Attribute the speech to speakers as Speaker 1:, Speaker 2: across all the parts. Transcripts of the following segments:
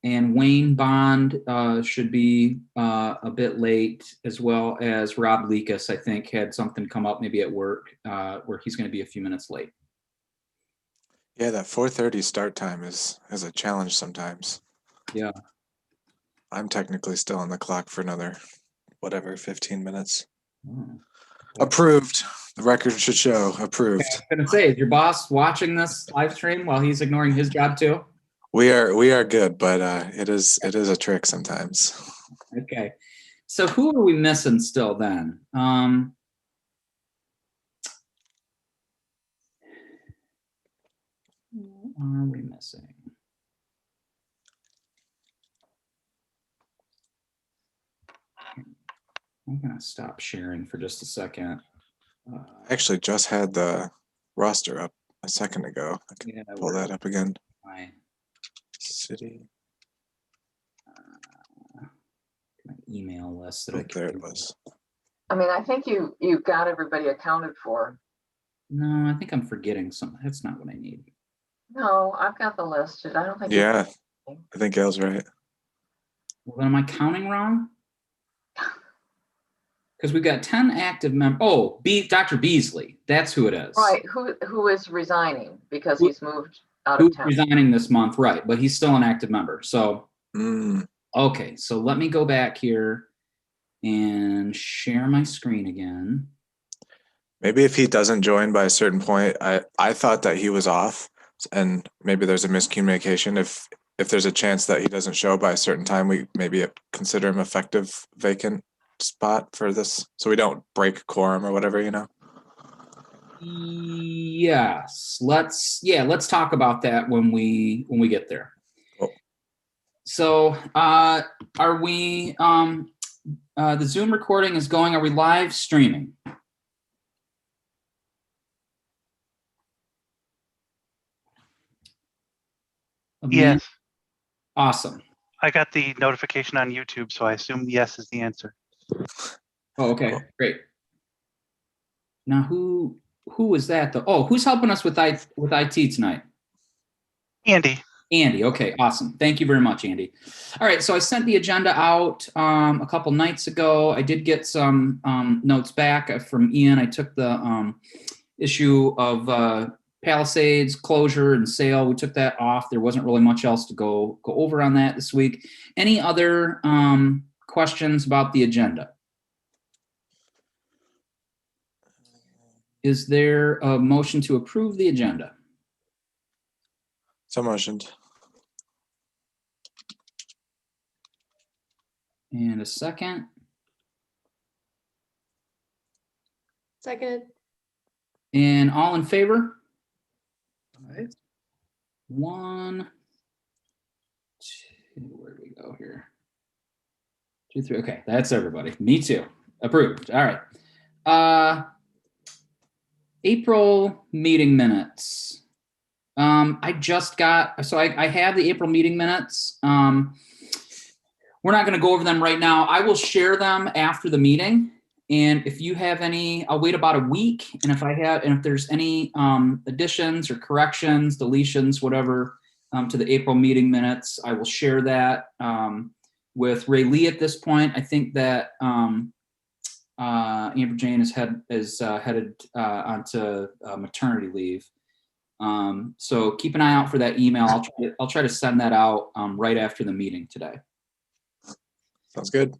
Speaker 1: And Wayne Bond should be a bit late, as well as Rob Lekas, I think, had something come up maybe at work where he's going to be a few minutes late.
Speaker 2: Yeah, that 4:30 start time is a challenge sometimes.
Speaker 1: Yeah.
Speaker 2: I'm technically still on the clock for another, 15 minutes.
Speaker 1: Oh.
Speaker 2: Approved. The record should show approved.
Speaker 1: Okay, I was going to say, is your boss watching this live stream while he's ignoring his job too?
Speaker 2: We are good, but it is a trick sometimes.
Speaker 1: Okay. So who are we missing still then? Who are we missing? I'm going to stop sharing for just a second.
Speaker 2: I actually just had the roster up a second ago. I can pull that up again. City.
Speaker 1: My email list that
Speaker 2: there it was.
Speaker 3: I mean, I think you got everybody accounted for.
Speaker 1: No, I think I'm forgetting something. That's not what I need.
Speaker 3: No, I've got the list. I don't think.
Speaker 2: Yeah, I think Gail's right.
Speaker 1: Well, then am I counting wrong? Because we've got 10 active members. Oh, Dr. Beasley. That's who it is.
Speaker 3: Right. Who is resigning because he's moved out of town.
Speaker 1: Resigning this month, right? But he's still an active member. So, okay. So let me go back here and share my screen again.
Speaker 2: Maybe if he doesn't join by a certain point, I thought that he was off, and maybe there's a miscommunication. If there's a chance that he doesn't show by a certain time, we maybe consider him effective vacant spot for this, so we don't break quorum or whatever, you know.
Speaker 1: Yes, let's talk about that when we get there.
Speaker 2: Cool.
Speaker 1: So are we the Zoom recording is going? Are we live streaming?
Speaker 4: Yes.
Speaker 1: Awesome.
Speaker 4: I got the notification on YouTube, so I assume yes is the answer.
Speaker 1: Oh, okay, great. Now who is that though? Oh, who's helping us with IT tonight?
Speaker 4: Andy.
Speaker 1: Andy, okay, awesome. Thank you very much, Andy. All right, so I sent the agenda out a couple nights ago. I did get some notes back from Ian. I took the issue of Palisades closure and sale. We took that off. There wasn't really much else to go over on that this week. Any other questions about the agenda? Is there a motion to approve the agenda?
Speaker 2: So motioned.
Speaker 1: And a second?
Speaker 5: Second.
Speaker 1: And all in favor? All right. 1, 2, where do we go here? 2, 3, okay, that's everybody. Me too. Approved. All right. April meeting minutes. I just got, so I have the April meeting minutes. We're not going to go over them right now. I will share them after the meeting. And if you have any, I'll wait about a week. And if there's any additions or corrections, deletions, whatever, to the April meeting minutes, I will share that with Ray Lee at this point. I think that Amber Jane is headed onto maternity leave. So keep an eye out for that email. I'll try to send that out right after the meeting today.
Speaker 2: Sounds good.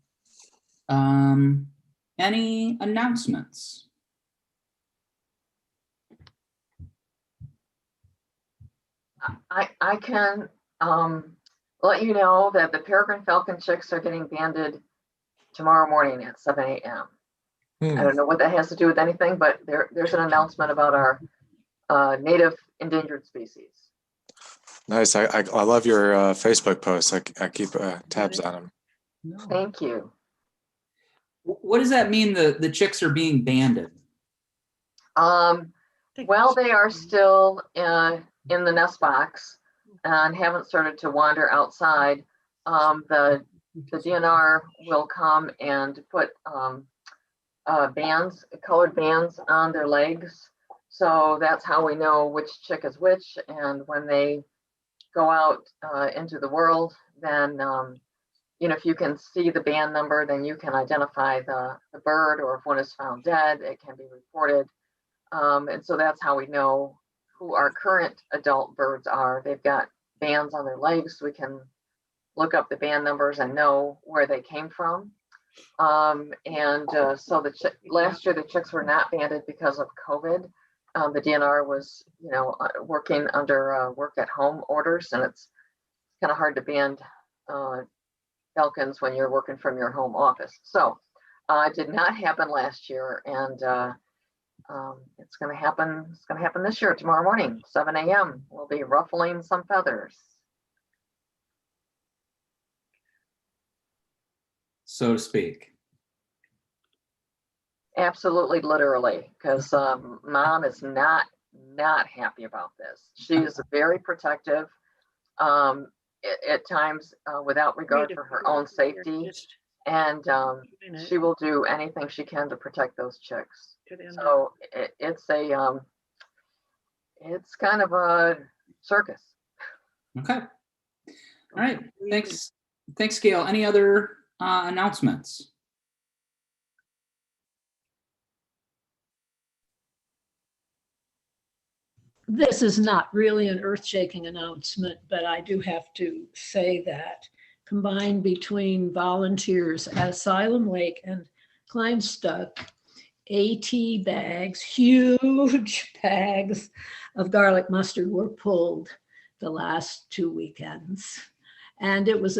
Speaker 1: Any announcements?
Speaker 3: I can let you know that the Peregrine Falcon chicks are getting banded tomorrow morning at 7 a.m. I don't know what that has to do with anything, but there's an announcement about our native endangered species.
Speaker 2: Nice. I love your Facebook posts. I keep tabs on them.
Speaker 1: No.
Speaker 3: Thank you.
Speaker 1: What does that mean? The chicks are being banded?
Speaker 3: Well, they are still in the nest box and haven't started to wander outside. The DNR will come and put colored bands on their legs. So that's how we know which chick is which. And when they go out into the world, then if you can see the band number, then you can identify the bird, or if one is found dead, it can be reported. And so that's how we know who our current adult birds are. They've got bands on their legs. We can look up the band numbers and know where they came from. So last year the chicks were not banded because of COVID. The DNR was, working under work at home orders, and it's kind of hard to band falcons when you're working from your home office. So it did not happen last year, and it's going to happen. It's going to happen this year, tomorrow morning, 7 a.m. We'll be ruffling some feathers.
Speaker 1: So to speak.
Speaker 3: Absolutely, literally, because mom is not happy about this. She is very protective, at times without regard for her own safety, and she will do anything she can to protect those chicks. So it's kind of a circus.
Speaker 1: Okay. All right. Thanks, Gail. Any other announcements?
Speaker 6: This is not really an earth-shaking announcement, but I do have to say that combined between volunteers at Asylum Lake and Kleinstuck, 80 bags, huge bags of garlic mustard were pulled the last 2 weekends. And it was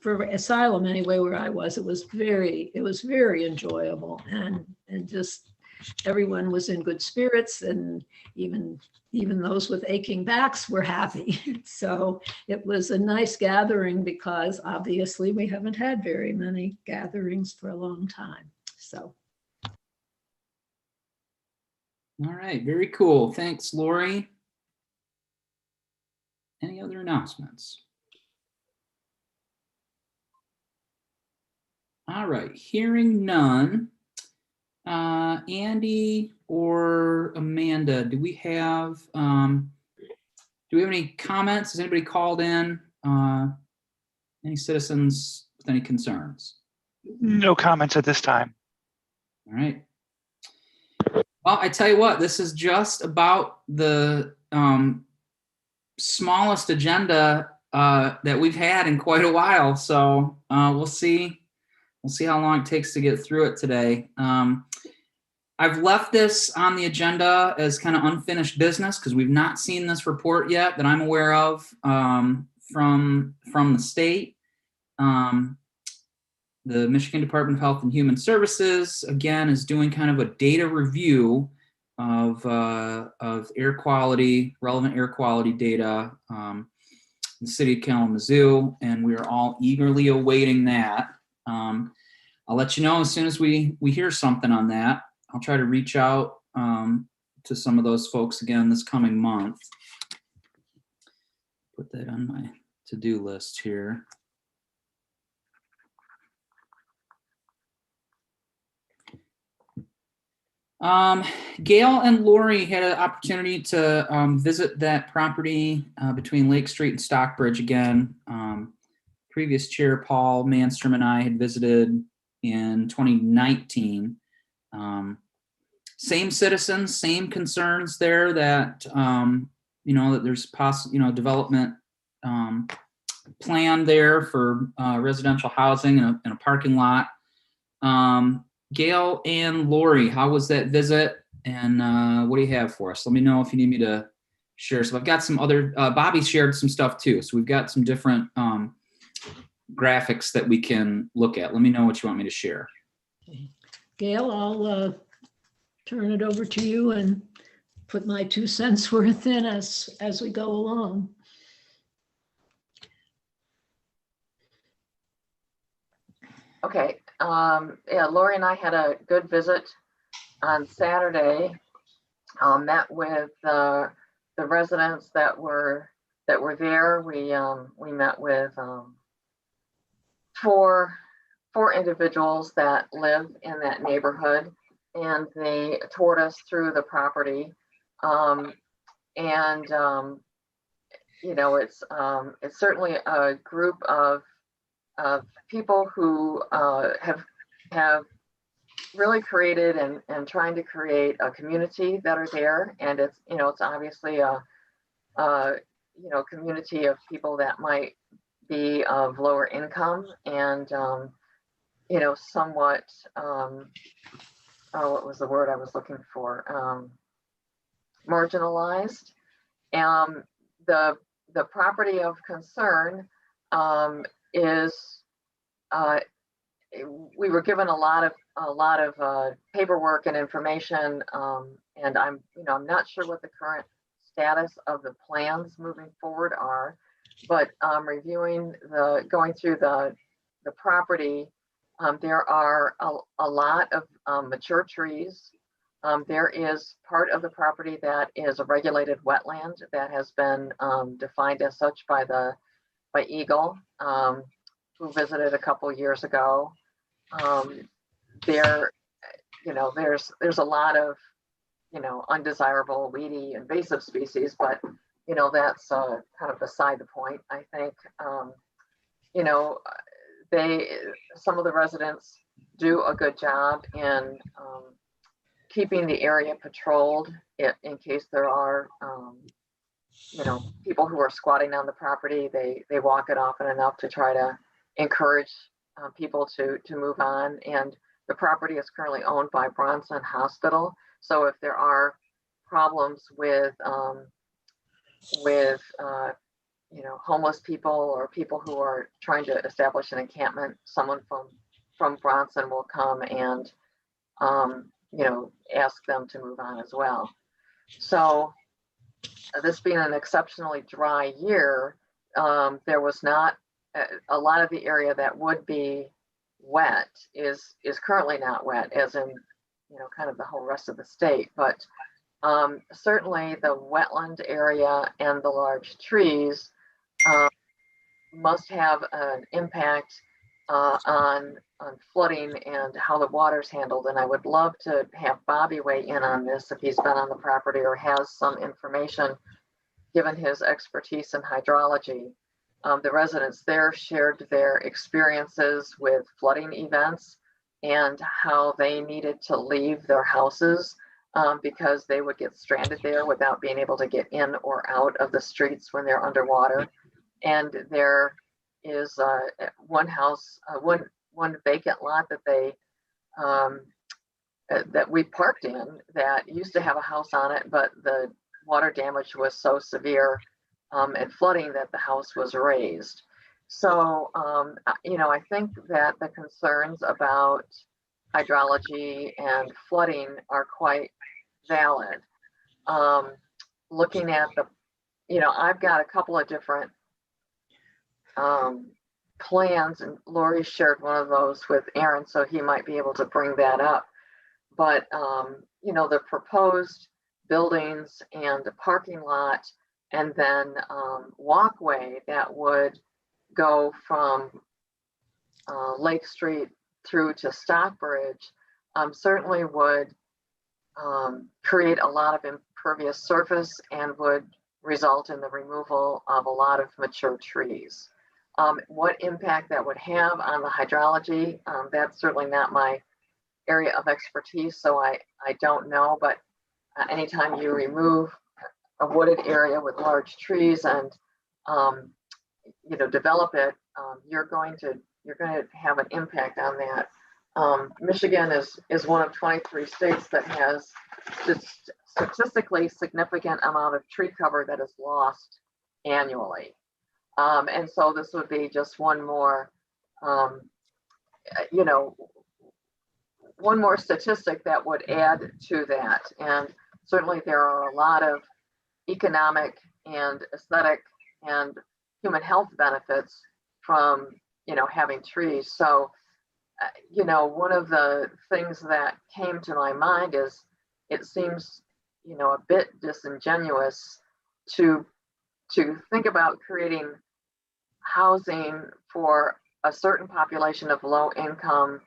Speaker 6: for Asylum anyway, where I was, it was very enjoyable, and just everyone was in good spirits, and even those with aching backs were happy. So it was a nice gathering, because obviously we haven't had very many gatherings for a long time. So.
Speaker 1: All right, very cool. Thanks, Lori. Any other announcements? All right, hearing none. Andy or Amanda, do we have any comments? Has anybody called in? Any citizens with any concerns?
Speaker 4: No comments at this time.
Speaker 1: All right. Well, I tell you what, this is just about the smallest agenda that we've had in quite a while. So we'll see how long it takes to get through it today. I've left this on the agenda as kind of unfinished business, because we've not seen this report yet that I'm aware of from the state. The Michigan Department of Health and Human Services, again, is doing kind of a data review of air quality, relevant air quality data in the city of Kalamazoo, and we are all eagerly awaiting that. I'll let you know as soon as we hear something on that. I'll try to reach out to some of those folks again this coming month. Put that on my to-do list here. Gail and Lori had an opportunity to visit that property between Lake Street and Stockbridge again. Previous chair Paul Manstrom and I had visited in 2019. Same citizens, same concerns there, that that there's development plan there for residential housing and a parking lot. Gail and Lori, how was that visit, and what do you have for us? Let me know if you need me to share. So I've got some other, Bobby shared some stuff too. So we've got some different graphics that we can look at. Let me know what you want me to share.
Speaker 6: Gail, I'll turn it over to you and put my 2 cents worth in as we go along.
Speaker 3: Okay. Yeah, Lori and I had a good visit on Saturday. Met with the residents that were there. We met with 4 individuals that live in that neighborhood, and they toured us through the property. you know, it's certainly a group of people who have really created and trying to create a community that are there, and it's, you know, it's obviously a you know, community of people that might be of lower income and you know, somewhat oh, what was the word I was looking for? Marginalized. The property of concern is we were given a lot of paperwork and information, and I'm not sure what the current status of the plans moving forward are, but going through the property, there are a lot of mature trees. There is part of the property that is a regulated wetland that has been defined as such by Eagle, who visited a couple years ago. There's a lot of, you know, undesirable, weedy, invasive species, but, you know, that's kind of beside the point. I think, you know, some of the residents do a good job in keeping the area patrolled in case there are, you know, people who are squatting on the property. They walk it often enough to try to encourage people to move on. And the property is currently owned by Bronson Hospital. So if there are problems with you know, homeless people or people who are trying to establish an encampment, someone from Bronson will come and you know, ask them to move on as well. So this being an exceptionally dry year, there was not a lot of the area that would be wet is currently not wet, as in, you know, kind of the whole rest of the state. But certainly the wetland area and the large trees must have an impact on flooding and how the water's handled. And I would love to have Bobby weigh in on this if he's been on the property or has some information, given his expertise in hydrology. The residents there shared their experiences with flooding events and how they needed to leave their houses because they would get stranded there without being able to get in or out of the streets when they're underwater. And there is one house, one vacant lot that they that we parked in that used to have a house on it, but the water damage was so severe and flooding that the house was razed. So you know, I think that the concerns about hydrology and flooding are quite valid. Looking at the, you know, I've got a couple of different plans, and Lori shared one of those with Aaron, so he might be able to bring that up. But you know, the proposed buildings and the parking lot and then walkway that would go from Lake Street through to Stockbridge certainly would create a lot of impervious surface and would result in the removal of a lot of mature trees. What impact that would have on the hydrology, that's certainly not my area of expertise, so I don't know, but anytime you remove a wooded area with large trees and you know, develop it, you're going to have an impact on that. Michigan is one of 23 states that has statistically significant amount of tree cover that is lost annually. And so this would be just one more, you know, one more statistic that would add to that. And certainly there are a lot of economic and aesthetic and human health benefits from, you know, having trees. So, you know, one of the things that came to my mind is it seems, you know, a bit disingenuous to think about creating housing for a certain population of low income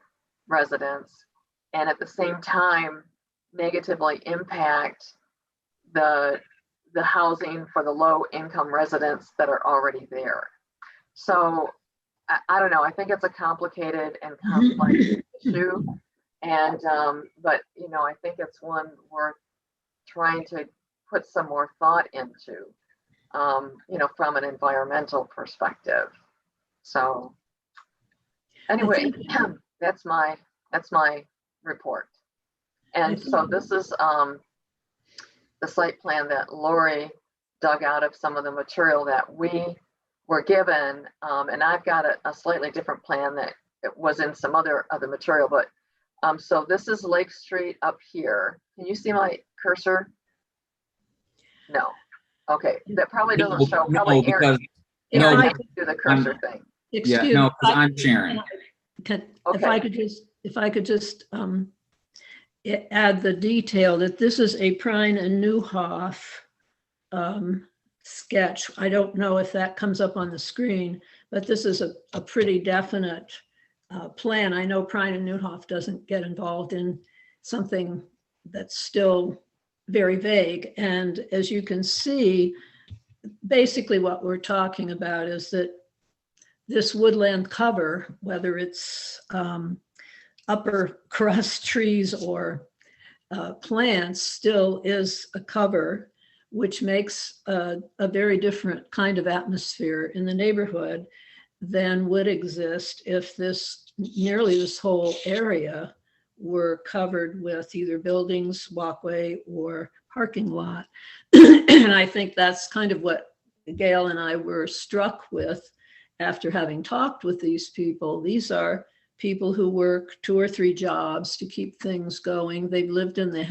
Speaker 3: residents and at the same time negatively impact the the housing for the low income residents that are already there. So I don't know, I think it's a complicated and complex issue. And, but, you know, I think it's one worth trying to put some more thought into, you know, from an environmental perspective. So anyway, that's my report. And so this is the site plan that Lori dug out of some of the material that we were given. And I've got a slightly different plan that it was in some other material, but so this is Lake Street up here. Can you see my cursor? No. Okay, that probably doesn't show. Probably Aaron, Aaron has to do the cursor thing.
Speaker 1: Yeah, no, because I'm sharing.
Speaker 6: If I could just add the detail that this is a Prine and Newhoff sketch. I don't know if that comes up on the screen, but this is a pretty definite plan. I know Prine and Newhoff doesn't get involved in something that's still very vague. And as you can see, basically what we're talking about is that this woodland cover, whether it's upper crust trees or plants, still is a cover, which makes a very different kind of atmosphere in the neighborhood than would exist if nearly this whole area were covered with either buildings, walkway, or parking lot. And I think that's kind of what Gail and I were struck with after having talked with these people. These are people who work 2 or 3 jobs to keep things going. They've lived in the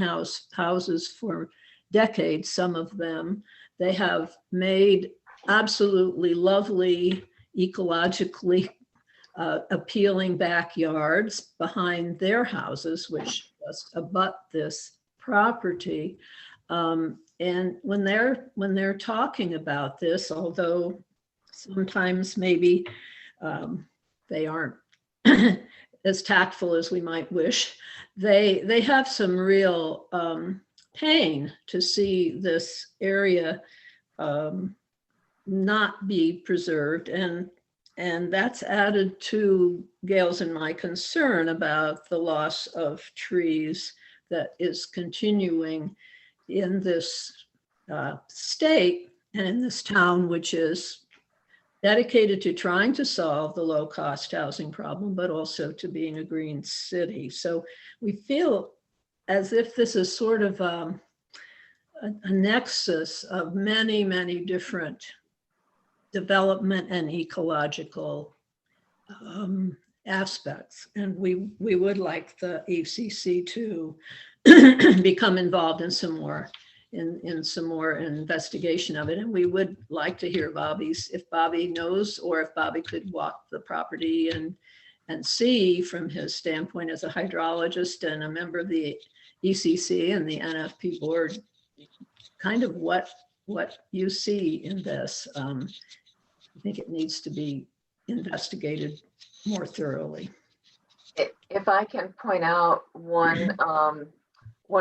Speaker 6: houses for decades, some of them. They have made absolutely lovely, ecologically appealing backyards behind their houses, which just abut this property. And when they're talking about this, although sometimes maybe they aren't as tactful as we might wish, they have some real pain to see this area not be preserved. And that's added to Gail's and my concern about the loss of trees that is continuing in this state and in this town, which is dedicated to trying to solve the low-cost housing problem, but also to being a green city. So we feel as if this is sort of a nexus of many, many different development and ecological aspects. And we would like the ECC to become involved in some more investigation of it. And we would like to hear if Bobby knows, or if Bobby could walk the property and see from his standpoint as a hydrologist and a member of the ECC and the NFP board, kind of what you see in this. I think it needs to be investigated more thoroughly.
Speaker 3: If I can point out one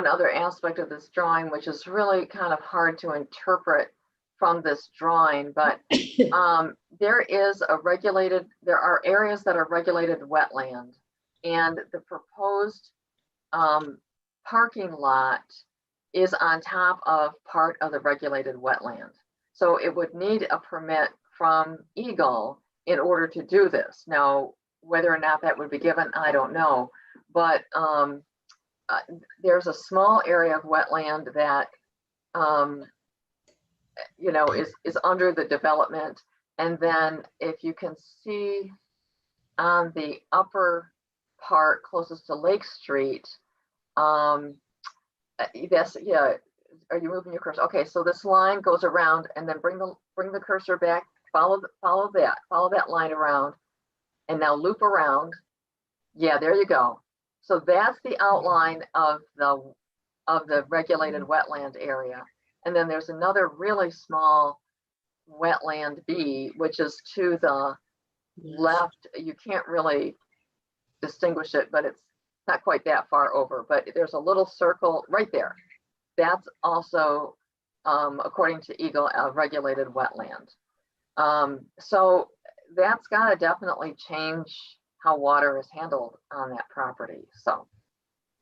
Speaker 3: other aspect of this drawing, which is really kind of hard to interpret from this drawing, but there are areas that are regulated wetland, and the proposed parking lot is on top of part of the regulated wetland. So it would need a permit from Eagle in order to do this. Now, whether or not that would be given, I don't know. But there's a small area of wetland that, you know, is under the development. And then if you can see on the upper part closest to Lake Street, that's, yeah, are you moving your cursor? Okay, so this line goes around, and then bring the cursor back, follow that line around, and now loop around. Yeah, there you go. So that's the outline of the regulated wetland area. And then there's another really small wetland B, which is to the left. You can't really distinguish it, but it's not quite that far over, but there's a little circle right there. That's also according to Eagle, a regulated wetland. So that's got to definitely change how water is handled on that property. So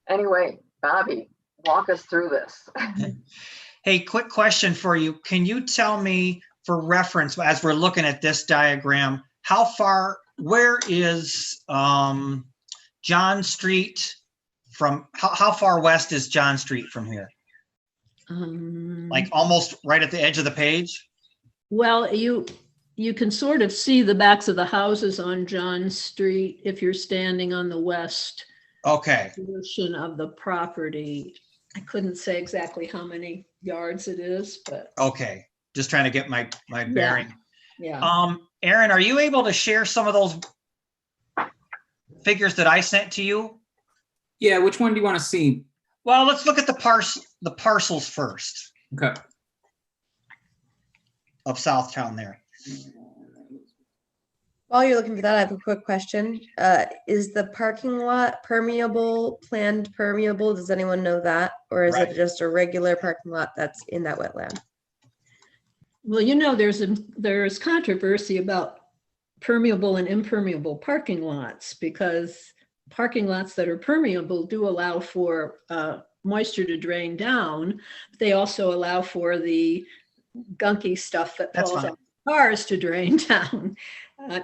Speaker 3: anyway, Bobby, walk us through this.
Speaker 7: Hey, quick question for you. Can you tell me, for reference, as we're looking at this diagram, where is John Street from, how far west is John Street from here? Like almost right at the edge of the page?
Speaker 6: Well, you can sort of see the backs of the houses on John Street if you're standing on the west
Speaker 7: Okay.
Speaker 6: portion of the property. I couldn't say exactly how many yards it is, but
Speaker 7: Okay. Just trying to get my bearing.
Speaker 6: yeah.
Speaker 7: Aaron, are you able to share some of those figures that I sent to you?
Speaker 1: Yeah, which one do you want to see?
Speaker 7: Well, let's look at the parcels first
Speaker 1: Okay.
Speaker 7: of Southtown there.
Speaker 5: While you're looking for that, I have a quick question. Is the parking lot permeable, planned permeable? Does anyone know that? Or is
Speaker 7: Right.
Speaker 5: it just a regular parking lot that's in that wetland?
Speaker 6: Well, you know, there's controversy about permeable and impermeable parking lots, because parking lots that are permeable do allow for moisture to drain down. But they also allow for the gunky stuff that
Speaker 7: That's
Speaker 6: falls
Speaker 7: fine.
Speaker 6: off cars to drain down.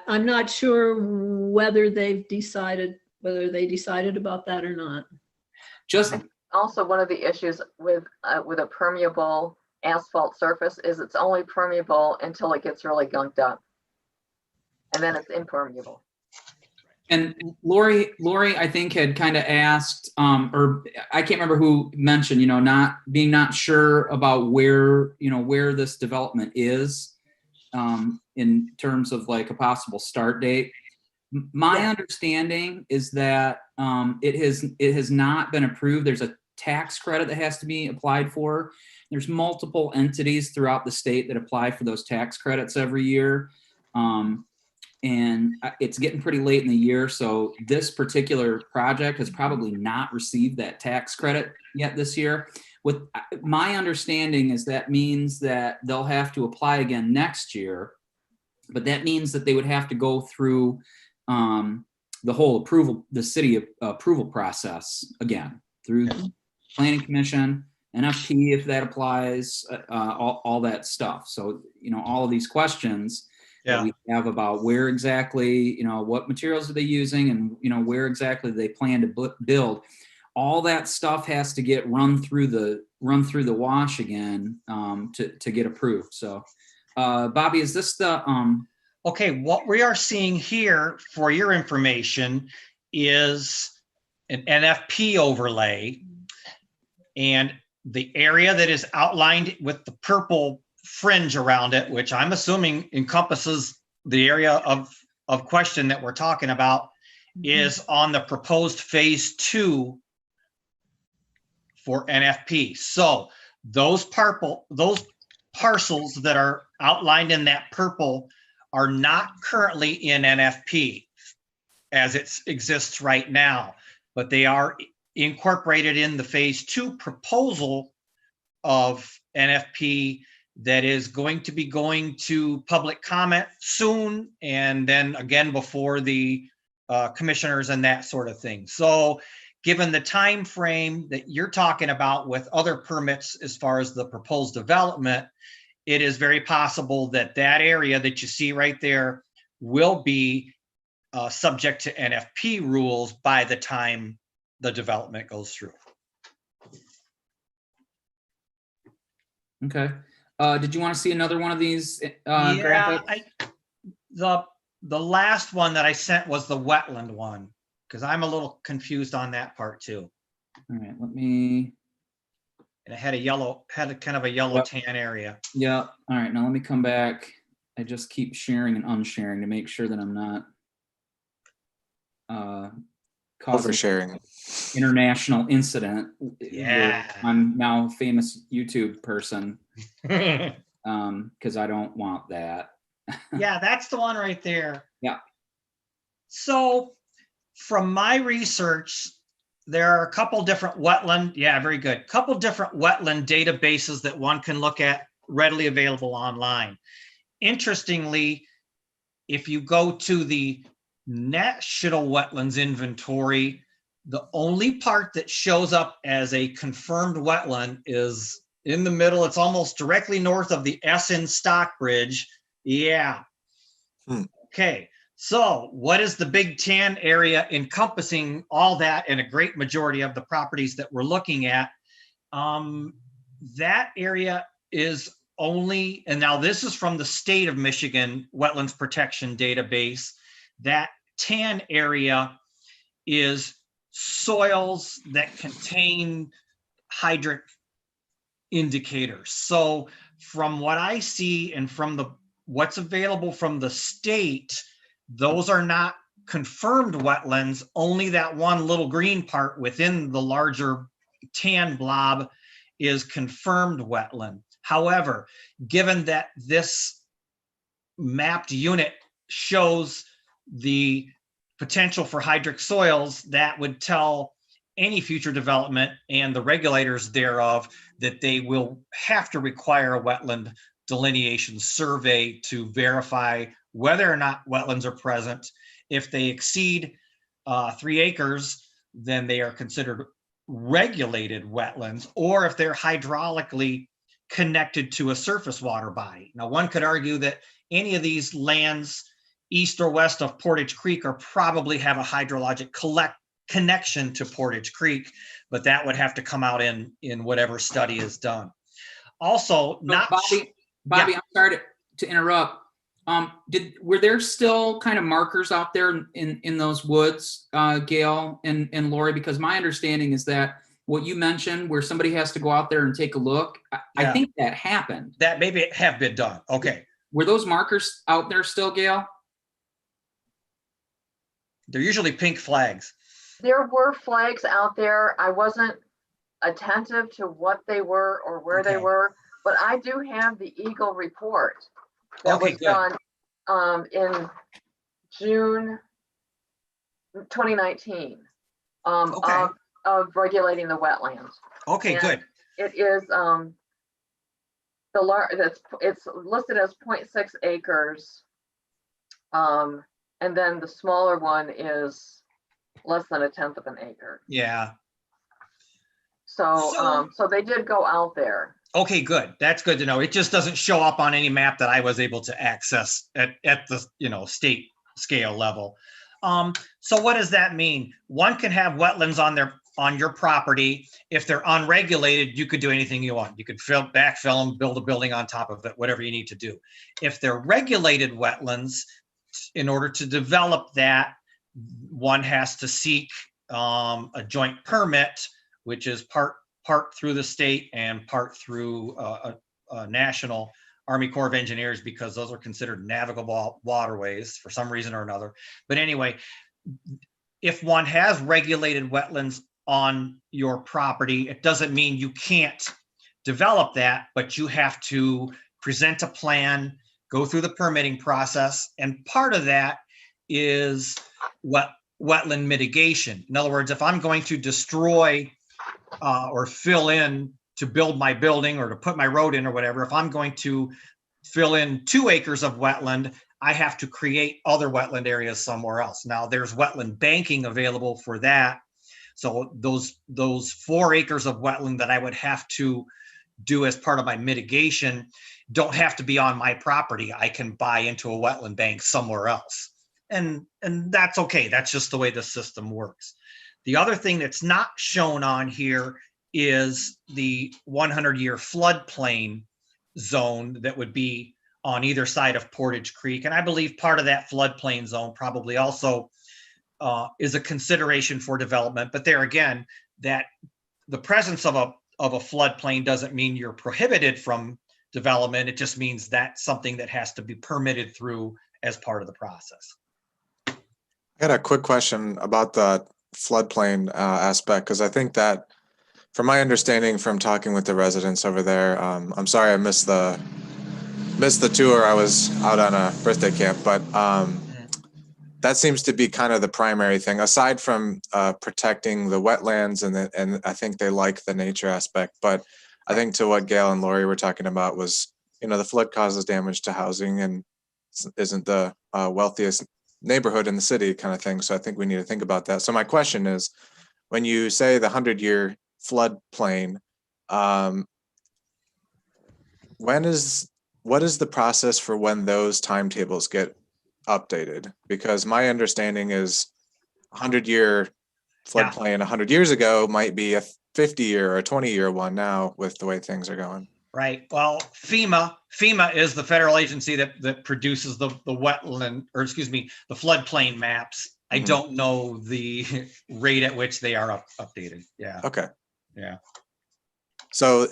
Speaker 6: I'm not sure whether they decided about that or not.
Speaker 1: Just
Speaker 3: Also, one of the issues with a permeable asphalt surface is it's only permeable until it gets really gunked up. And then it's impermeable.
Speaker 1: And Lori, I think had kind of asked, or I can't remember who mentioned, not sure about where this development is, in terms of like a possible start date. My understanding is that it has not been approved. There's a tax credit that has to be applied for. There's multiple entities throughout the state that apply for those tax credits every year. And it's getting pretty late in the year. So this particular project has probably not received that tax credit yet this year. With my understanding is that means that they'll have to apply again next year, but that means that they would have to go through the whole the city approval process again through Planning Commission, NFP, if that applies, all that stuff. So, all of these questions that we have about where exactly, what materials are they using, and, where exactly they plan to build, all that stuff has to get run through the wash again to get approved. So, Bobby, is this the
Speaker 7: Okay, what we are seeing here for your information is an NFP overlay, and the area that is outlined with the purple fringe around it, which I'm assuming encompasses the area of question that we're talking about, is on the proposed phase 2 for NFP. So those parcels that are outlined in that purple are not currently in NFP as it exists right now, but they are incorporated in the phase 2 proposal of NFP that is going to be going to public comment soon, and then again before the commissioners and that sort of thing. So given the time frame that you're talking about with other permits as far as the proposed development, it is very possible that that area that you see right there will be subject to NFP rules by the time the development goes through.
Speaker 1: okay? Did you want to see another one of these graphics?
Speaker 7: The last one that I sent was the wetland one, because I'm a little confused on that part too.
Speaker 1: All right, let me.
Speaker 7: And it had kind of a yellow tan area.
Speaker 1: Yeah. All right. Now let me come back. I just keep sharing and unsharing to make sure that I'm not causing
Speaker 2: Oversharing.
Speaker 1: international incident.
Speaker 7: Yeah.
Speaker 1: I'm now a famous YouTube person because I don't want that.
Speaker 7: Yeah, that's the one right there.
Speaker 1: Yeah.
Speaker 7: So from my research, there are a couple different wetland, yeah, very good. Couple different wetland databases that one can look at readily available online. Interestingly, if you go to the National Wetlands Inventory, the only part that shows up as a confirmed wetland is in the middle. It's almost directly north of the Essen Stockbridge. Yeah. Okay. So what is the Big Tan area encompassing all that and a great majority of the properties that we're looking at? That area is only, and now this is from the state of Michigan Wetlands Protection Database, that tan area is soils that contain hydric indicators. So from what I see and from what's available from the state, those are not confirmed wetlands, only that one little green part within the larger tan blob is confirmed wetland. However, given that this mapped unit shows the potential for hydric soils, that would tell any future development and the regulators thereof that they will have to require a wetland delineation survey to verify whether or not wetlands are present. If they exceed 3 acres, then they are considered regulated wetlands, or if they're hydraulically connected to a surface water body. Now, one could argue that any of these lands east or west of Portage Creek are probably have a hydrologic connection to Portage Creek, but that would have to come out in whatever study is done. Also, not
Speaker 1: Bobby, I'm sorry to interrupt. Were there still kind of markers out there in those woods, Gail and Lori? Because my understanding is that what you mentioned, where somebody has to go out there and take a look, I think that happened.
Speaker 7: That maybe have been done. Okay.
Speaker 1: Were those markers out there still, Gail?
Speaker 7: They're usually pink flags.
Speaker 3: There were flags out there. I wasn't attentive to what they were or where they were, but I do have the Eagle report that was done in June 2019 of regulating the wetlands.
Speaker 7: Okay, and good.
Speaker 3: It is it's listed as 0.6 acres, and then the smaller one is less than 1/10 of an acre.
Speaker 7: Yeah.
Speaker 3: So they did go out there.
Speaker 7: Okay, good. That's good to know. It just doesn't show up on any map that I was able to access at the state scale level. So what does that mean? One can have wetlands on your property. If they're unregulated, you could do anything you want. You could backfill them, build a building on top of it, whatever you need to do. If they're regulated wetlands, in order to develop that, one has to seek a joint permit, which is part through the state and part through a National Army Corps of Engineers, because those are considered navigable waterways for some reason or another. But anyway, if one has regulated wetlands on your property, it doesn't mean you can't develop that, but you have to present a plan, go through the permitting process, and part of that is wetland mitigation. In other words, if I'm going to destroy or fill in to build my building or to put my road in or whatever, if I'm going to fill in 2 acres of wetland, I have to create other wetland areas somewhere else. Now there's wetland banking available for that. So those 4 acres of wetland that I would have to do as part of my mitigation don't have to be on my property. I can buy into a wetland bank somewhere else. And that's okay. That's just the way the system works. The other thing that's not shown on here is the 100-year floodplain zone that would be on either side of Portage Creek. And I believe part of that floodplain zone probably also is a consideration for development. But there again, that the presence of a floodplain doesn't mean you're prohibited from development. It just means that's something that has to be permitted through as part of the process.
Speaker 2: I got a quick question about the floodplain aspect, because I think that, from my understanding from talking with the residents over there, I'm sorry I missed the tour. I was out on a birthday camp, but that seems to be kind of the primary thing, aside from protecting the wetlands, and I think they like the nature aspect. But I think to what Gail and Lori were talking about was, the flood causes damage to housing and isn't the wealthiest neighborhood in the city kind of thing. So I think we need to think about that. So my question is, when you say the 100-year floodplain, what is the process for when those timetables get updated? Because my understanding is 100-year floodplain 100 years ago might be a 50-year or a 20-year one now with the way things are going.
Speaker 7: Right. Well, FEMA is the federal agency that produces the wetland, or excuse me, the floodplain maps. I don't know the rate at which they are updated. Yeah.
Speaker 2: Okay.
Speaker 7: Yeah.
Speaker 2: So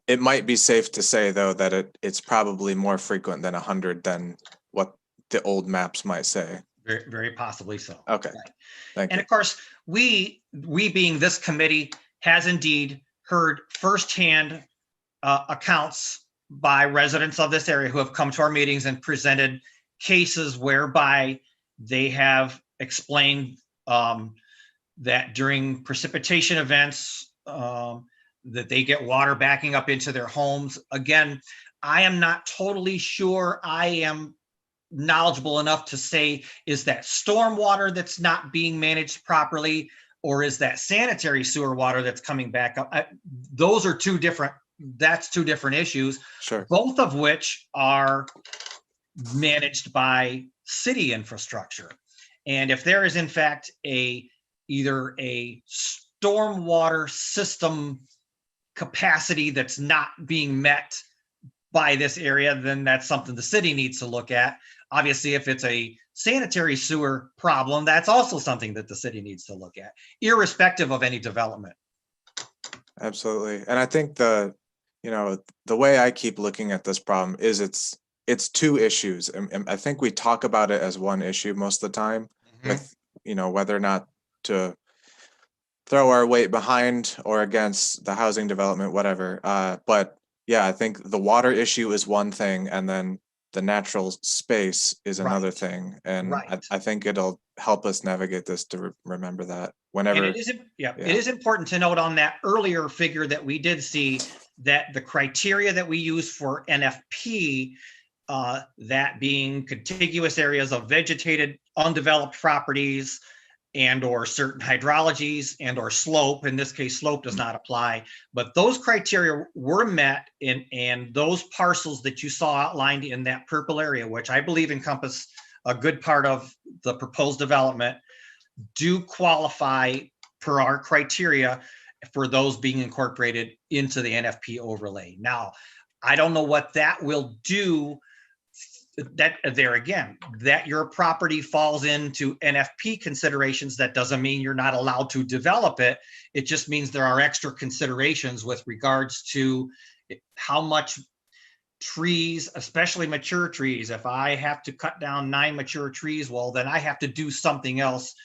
Speaker 2: it might be safe to say, though, that it's probably more frequent than 100 than what the old maps might say.
Speaker 7: Very, very possibly so.
Speaker 2: Okay.
Speaker 7: Right.
Speaker 2: Thank
Speaker 7: And
Speaker 2: you.
Speaker 7: of course, we being this committee has indeed heard firsthand accounts by residents of this area who have come to our meetings and presented cases whereby they have explained that during precipitation events, that they get water backing up into their homes. Again, I am not totally sure I am knowledgeable enough to say, is that storm water that's not being managed properly, or is that sanitary sewer water that's coming back up? Those are two different issues.
Speaker 2: Sure.
Speaker 7: Both of which are managed by city infrastructure. And if there is in fact either a stormwater system capacity that's not being met by this area, then that's something the city needs to look at. Obviously, if it's a sanitary sewer problem, that's also something that the city needs to look at, irrespective of any development.
Speaker 2: Absolutely. And I think the way I keep looking at this problem is it's two issues. And I think we talk about it as one issue most of the time with, whether or not to throw our weight behind or against the housing development, whatever. But yeah, I think the water issue is one thing, and then the natural space is another thing. And I think it'll help us navigate this to remember that whenever.
Speaker 7: And it is important to note on that earlier figure that we did see that the criteria that we use for NFP, that being contiguous areas of vegetated, undeveloped properties, and or certain hydrologies and or slope. In this case, slope does not apply, but those criteria were met and those parcels that you saw outlined in that purple area, which I believe encompass a good part of the proposed development, do qualify per our criteria for those being incorporated into the NFP overlay. Now, I don't know what that will do. That there again, that your property falls into NFP considerations, that doesn't mean you're not allowed to develop it. It just means there are extra considerations with regards to how much trees, especially mature trees. If I have to cut down 9 mature trees, well, then I have to do something else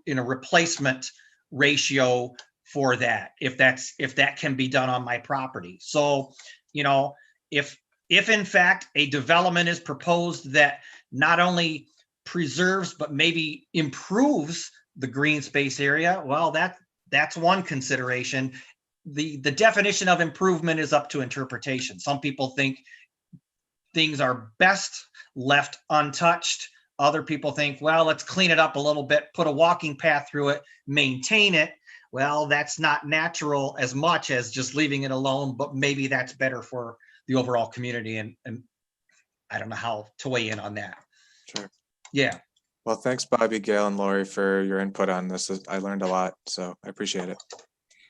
Speaker 7: in a replacement ratio for that, if that can be done on my property. So, if in fact a development is proposed that not only preserves, but maybe improves the green space area, well, that's one consideration. The definition of improvement is up to interpretation. Some people think things are best left untouched. Other people think, well, let's clean it up a little bit, put a walking path through it, maintain it. Well, that's not natural as much as just leaving it alone, but maybe that's better for the overall community, and I don't know how to weigh in on that.
Speaker 2: Sure.
Speaker 7: Yeah.
Speaker 2: Well, thanks, Bobby, Gail, and Lori for your input on this. I learned a lot, so I appreciate it.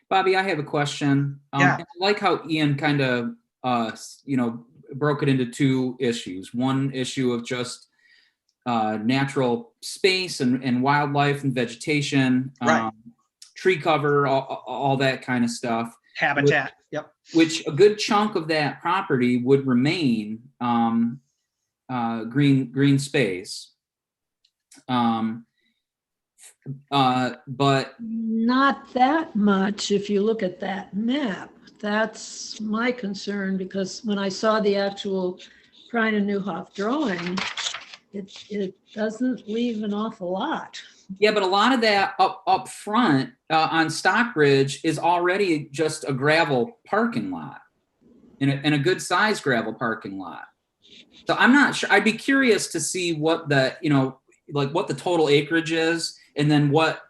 Speaker 1: Bobby, I have a question.
Speaker 7: Yeah.
Speaker 1: I like how Ian kind of, broke it into two issues. One issue of just natural space and wildlife and vegetation,
Speaker 7: Right.
Speaker 1: tree cover, all that kind of stuff.
Speaker 7: Habitat. Yep.
Speaker 1: Which a good chunk of that property would remain green space. But
Speaker 6: not that much if you look at that map. That's my concern, because when I saw the actual Krein and Newhoff drawing, it doesn't leave an awful lot.
Speaker 1: Yeah, but a lot of that up front on Stockbridge is already just a gravel parking lot, and a good sized gravel parking lot. So I'm not sure. I'd be curious to see what the, like what the total acreage is, and then what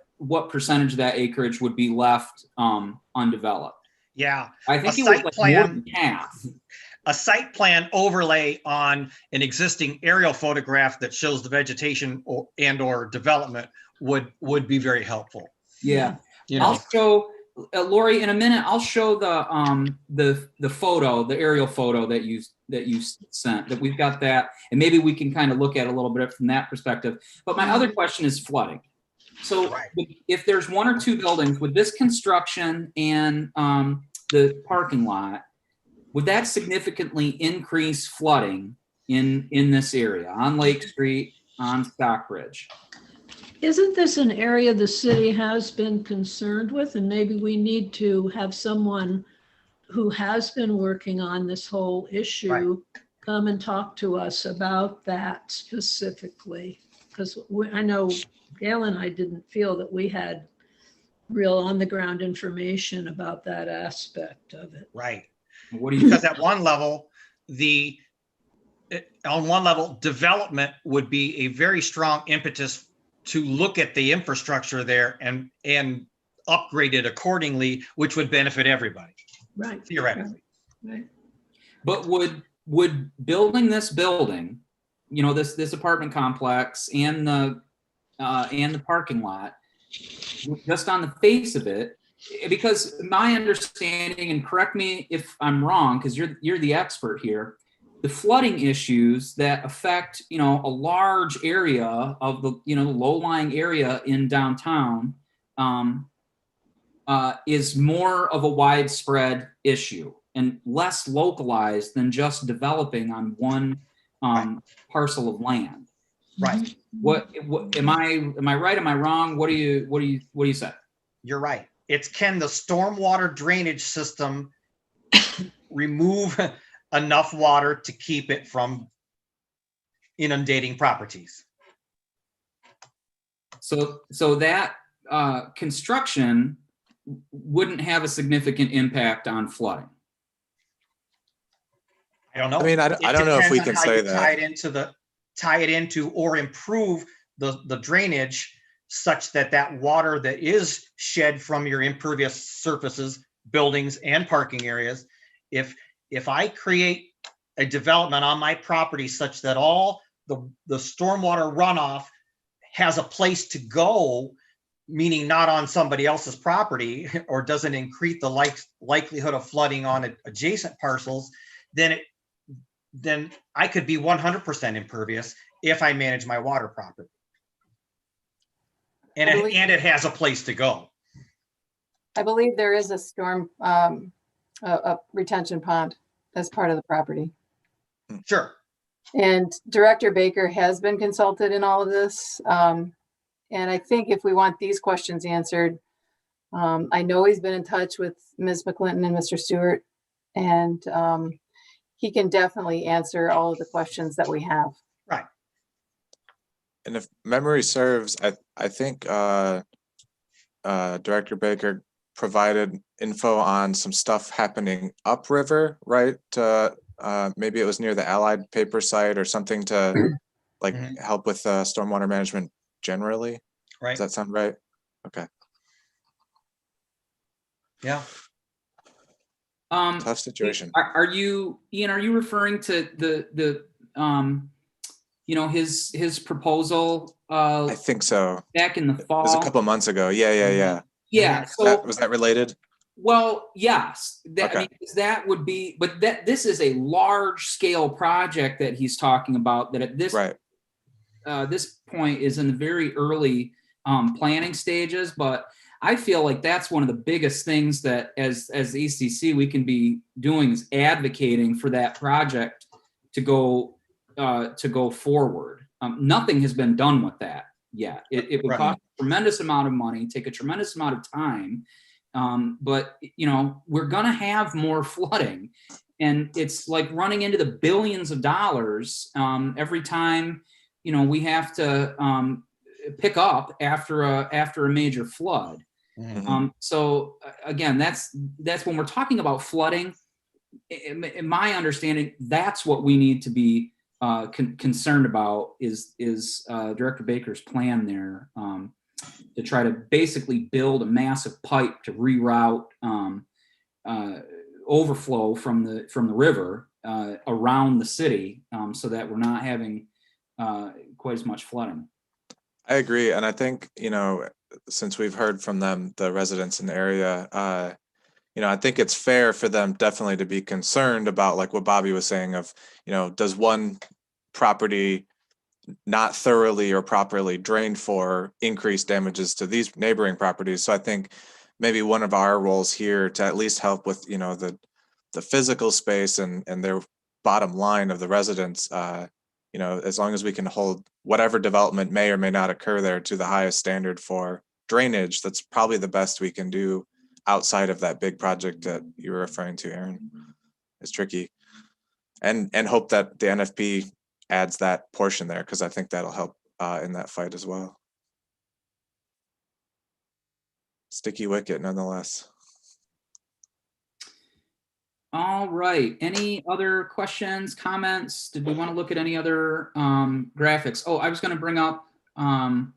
Speaker 1: percentage of that acreage would be left undeveloped.
Speaker 7: Yeah.
Speaker 1: I think
Speaker 7: A
Speaker 1: it was
Speaker 7: site
Speaker 1: like
Speaker 7: plan-
Speaker 1: more than half.
Speaker 7: A site plan overlay on an existing aerial photograph that shows the vegetation or development would be very helpful.
Speaker 1: Yeah.
Speaker 7: You know,
Speaker 1: I'll show Lori in a minute. I'll show the photo, the aerial photo that you sent. That we've got that, and maybe we can kind of look at it a little bit from that perspective. But my other question is flooding. So
Speaker 7: Right.
Speaker 1: if there's one or two buildings with this construction and the parking lot, would that significantly increase flooding in this area on Lake Street, on Stockbridge?
Speaker 6: Isn't this an area the city has been concerned with? And maybe we need to have someone who has been working on this whole issue come and talk to us about that specifically. Because I know Gail and I didn't feel that we had real on the ground information about that aspect of it.
Speaker 7: right.
Speaker 1: What do you
Speaker 7: Because at one level, development would be a very strong impetus to look at the infrastructure there and upgrade it accordingly, which would benefit everybody,
Speaker 6: Right.
Speaker 7: theoretically.
Speaker 6: Right.
Speaker 1: But would building this building, this apartment complex and the parking lot, just on the face of it, because my understanding, and correct me if I'm wrong, because you're the expert here, the flooding issues that affect a large area of the low-lying area in downtown is more of a widespread issue and less localized than just developing on one parcel of land.
Speaker 7: Right.
Speaker 1: What am I right? Am I wrong? What do you say?
Speaker 7: You're right. It's can the stormwater drainage system remove enough water to keep it from inundating properties?
Speaker 1: So that construction wouldn't have a significant impact on flooding.
Speaker 7: I don't know.
Speaker 2: I mean, I don't know if we can say that.
Speaker 7: Tie it into or improve the drainage such that water that is shed from your impervious surfaces, buildings and parking areas, if I create a development on my property such that all the stormwater runoff has a place to go, meaning not on somebody else's property, or doesn't increase the likelihood of flooding on adjacent parcels, then I could be 100% impervious if I manage my water properly. And it has a place to go.
Speaker 8: I believe there is a storm, a retention pond as part of the property.
Speaker 7: Sure.
Speaker 8: And Director Baker has been consulted in all of this. And I think if we want these questions answered, I know he's been in touch with Ms. McClinton and Mr. Stewart, and he can definitely answer all of the questions that we have.
Speaker 7: Right.
Speaker 2: And if memory serves, I think Director Baker provided info on some stuff happening upriver, right? Maybe it was near the Allied paper site or something to like help with stormwater management generally.
Speaker 7: Right.
Speaker 2: Does that sound right? Okay.
Speaker 7: Yeah.
Speaker 2: Tough situation.
Speaker 1: Are you, Ian, are you referring to the his proposal?
Speaker 2: I think so.
Speaker 1: Back in the fall.
Speaker 2: It was a couple months ago. Yeah.
Speaker 1: Yeah. So
Speaker 2: was that related?
Speaker 1: well, yes,
Speaker 2: Okay.
Speaker 1: I mean, that would be, but this is a large scale project that he's talking about, that at this this point is in the very early planning stages. But I feel like that's one of the biggest things that as the ECC we can be doing is advocating for that project to go forward. Nothing has been done with that yet. It would cost a tremendous amount of money, take a tremendous amount of time. But we're gonna have more flooding, and it's like running into the billions of dollars every time we have to pick up after a major flood. So again, that's when we're talking about flooding. In my understanding, that's what we need to be concerned about is Director Baker's plan there, to try to basically build a massive pipe to reroute overflow from the river around the city, so that we're not having quite as much flooding.
Speaker 2: I agree. And I think, since we've heard from them, the residents in the area, I think it's fair for them definitely to be concerned about, like what Bobby was saying of, does one property not thoroughly or properly drained for increased damages to these neighboring properties? So I think maybe one of our roles here to at least help with, the physical space and their bottom line of the residents, as long as we can hold whatever development may or may not occur there to the highest standard for drainage, that's probably the best we can do outside of that big project that you were referring to, Aaron. It's tricky. And hope that the NFP adds that portion there, because I think that'll help in that fight as well. Sticky wicket nonetheless.
Speaker 1: All right. Any other questions, comments? Did we want to look at any other graphics? Oh, I was going to bring up, and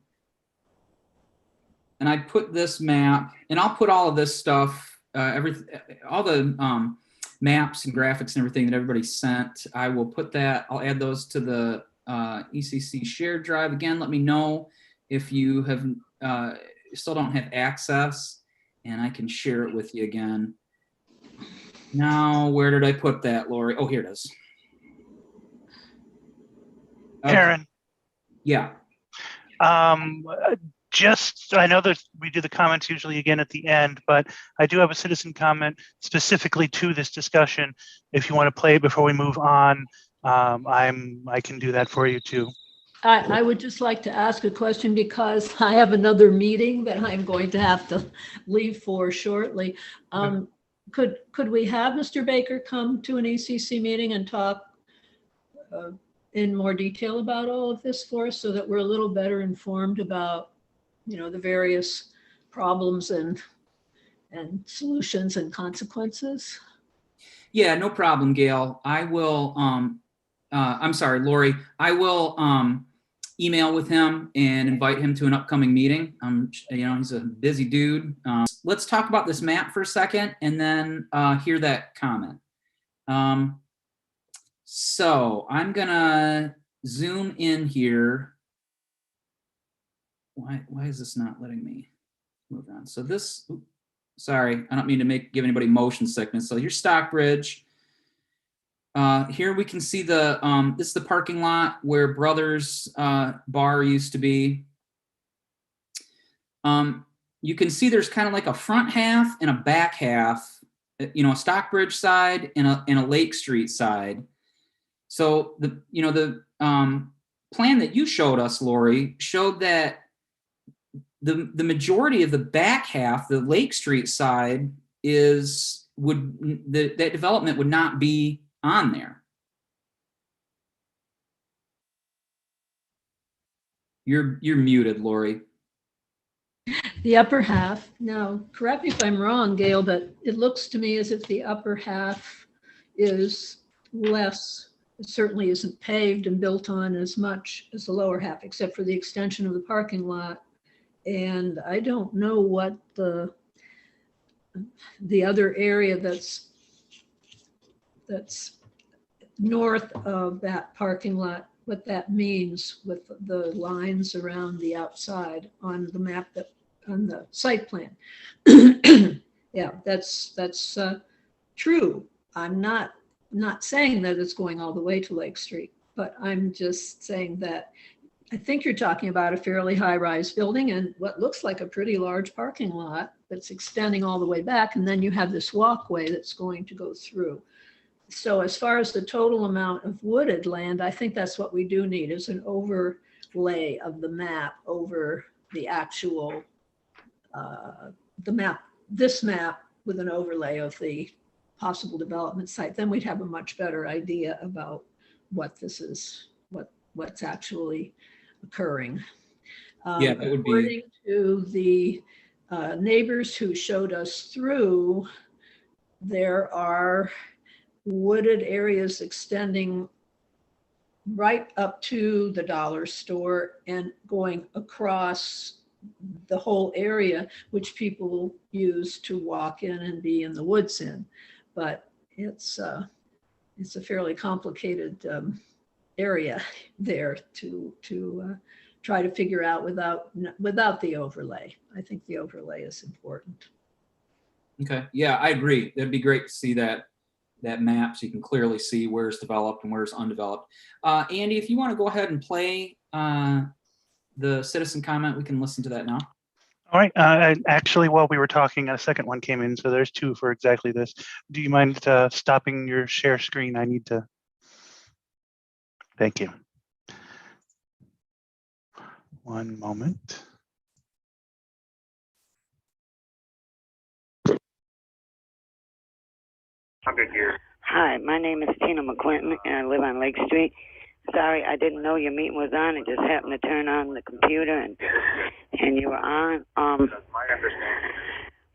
Speaker 1: I put this map, and I'll put all of this stuff, all the maps and graphics and everything that everybody sent. I will put that, I'll add those to the ECC shared drive. Again, let me know if you have still don't have access, and I can share it with you again. Now, where did I put that, Lori? Oh, here it is. Okay.
Speaker 4: Aaron.
Speaker 1: Yeah.
Speaker 4: I know that we do the comments usually again at the end, but I do have a citizen comment specifically to this discussion. If you want to play it before we move on, I can do that for you too.
Speaker 6: I would just like to ask a question because I have another meeting that I'm going to have to leave for shortly. Could we have Mr. Baker come to an ECC meeting and talk in more detail about all of this for us so that we're a little better informed about, the various problems and solutions and consequences?
Speaker 1: Yeah, no problem, Gail. I will, I'm sorry, Lori, I will email with him and invite him to an upcoming meeting. He's a busy dude. Let's talk about this map for a second and then hear that comment. So I'm gonna zoom in here. Why is this not letting me move on? So this, sorry, I don't mean to give anybody motion sickness. So here's Stockbridge. Here we can see this is the parking lot where Brothers Bar used to be. You can see there's kind of like a front half and a back half, a Stockbridge side and a Lake Street side. So the plan that you showed us, Lori, showed that the majority of the back half, the Lake Street side, that development would not be on there. You're muted, Lori.
Speaker 6: The upper half. Now, correct me if I'm wrong, Gail, but it looks to me as if the upper half is less. It certainly isn't paved and built on as much as the lower half, except for the extension of the parking lot. And I don't know what the other area that's north of that parking lot, what that means with the lines around the outside on the map, on the site plan. Yeah, that's true. I'm not saying that it's going all the way to Lake Street, but I'm just saying that I think you're talking about a fairly high-rise building and what looks like a pretty large parking lot that's extending all the way back. And then you have this walkway that's going to go through. So as far as the total amount of wooded land, I think that's what we do need is an overlay of the map over the actual, this map with an overlay of the possible development site. Then we'd have a much better idea about what this is, what's actually occurring.
Speaker 1: Yeah, that would be,
Speaker 6: According to the neighbors who showed us through, there are wooded areas extending right up to the dollar store and going across the whole area, which people use to walk in and be in the woods in. But it's a fairly complicated area there to try to figure out without the overlay. I think the overlay is important.
Speaker 1: okay. Yeah, I agree. That'd be great to see that map so you can clearly see where's developed and where's undeveloped. Andy, if you want to go ahead and play the citizen comment, we can listen to that now.
Speaker 4: All right. Actually, while we were talking, a second one came in. So there's two for exactly this. Do you mind stopping your share screen? I need to. Thank you. One moment.
Speaker 9: Hi, my name is Tina McClinton, and I live on Lake Street. Sorry, I didn't know your meeting was on. It just happened to turn on the computer, and you were on.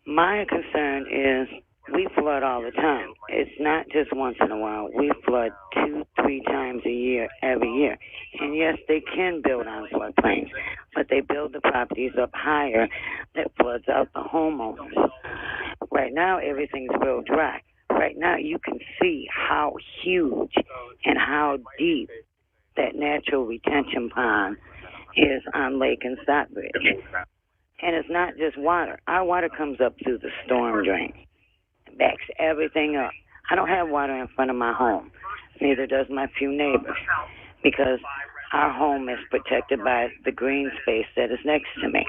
Speaker 9: My concern is we flood all the time. It's not just once in a while. We flood 2-3 times a year, every year. And yes, they can build on floodplains, but they build the properties up higher that floods out the homeowners. Right now, everything's real dry. Right now, you can see how huge and how deep that natural retention pond is on Lake and Stockbridge. And it's not just water. Our water comes up through the storm drain. It backs everything up. I don't have water in front of my home. Neither does my few neighbors, because our home is protected by the green space that is next to me.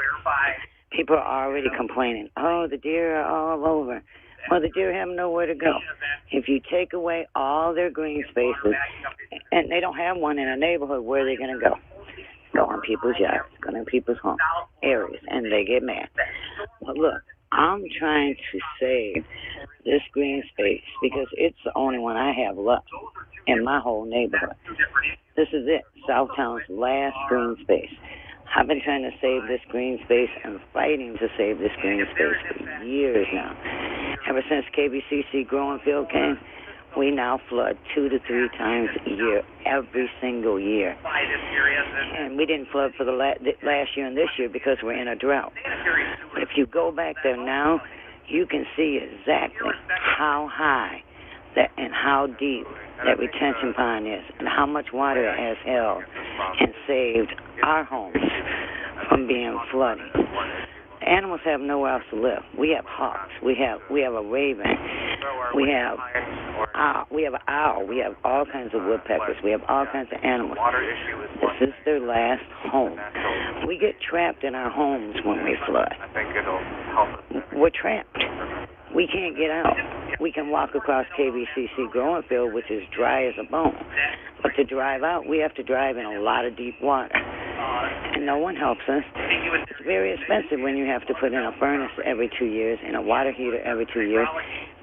Speaker 9: People are already complaining, oh, the deer are all over. Well, the deer have nowhere to go. If you take away all their green spaces, and they don't have one in a neighborhood, where are they going to go? Go on people's yards, go on people's home areas, and they get mad. But look, I'm trying to save this green space because it's the only one I have left in my whole neighborhood. This is it, Southtown's last green space. I've been trying to save this green space and fighting to save this green space for years now. Ever since KBCC growing field came, we now flood 2 to 3 times a year, every single year. And we didn't flood for the last year and this year because we're in a drought. But if you go back there now, you can see exactly how high that and how deep that retention pond is and how much water it has held and saved our homes from being flooded. The animals have nowhere else to live. We have hawks. We have a raven. We have an owl. We have all kinds of woodpeckers. We have all kinds of animals. This is their last home. We get trapped in our homes when we flood. We're trapped. We can't get out. We can walk across KBCC growing field, which is dry as a bone. But to drive out, we have to drive in a lot of deep water. And no one helps us. It's very expensive when you have to put in a furnace every 2 years and a water heater every 2 years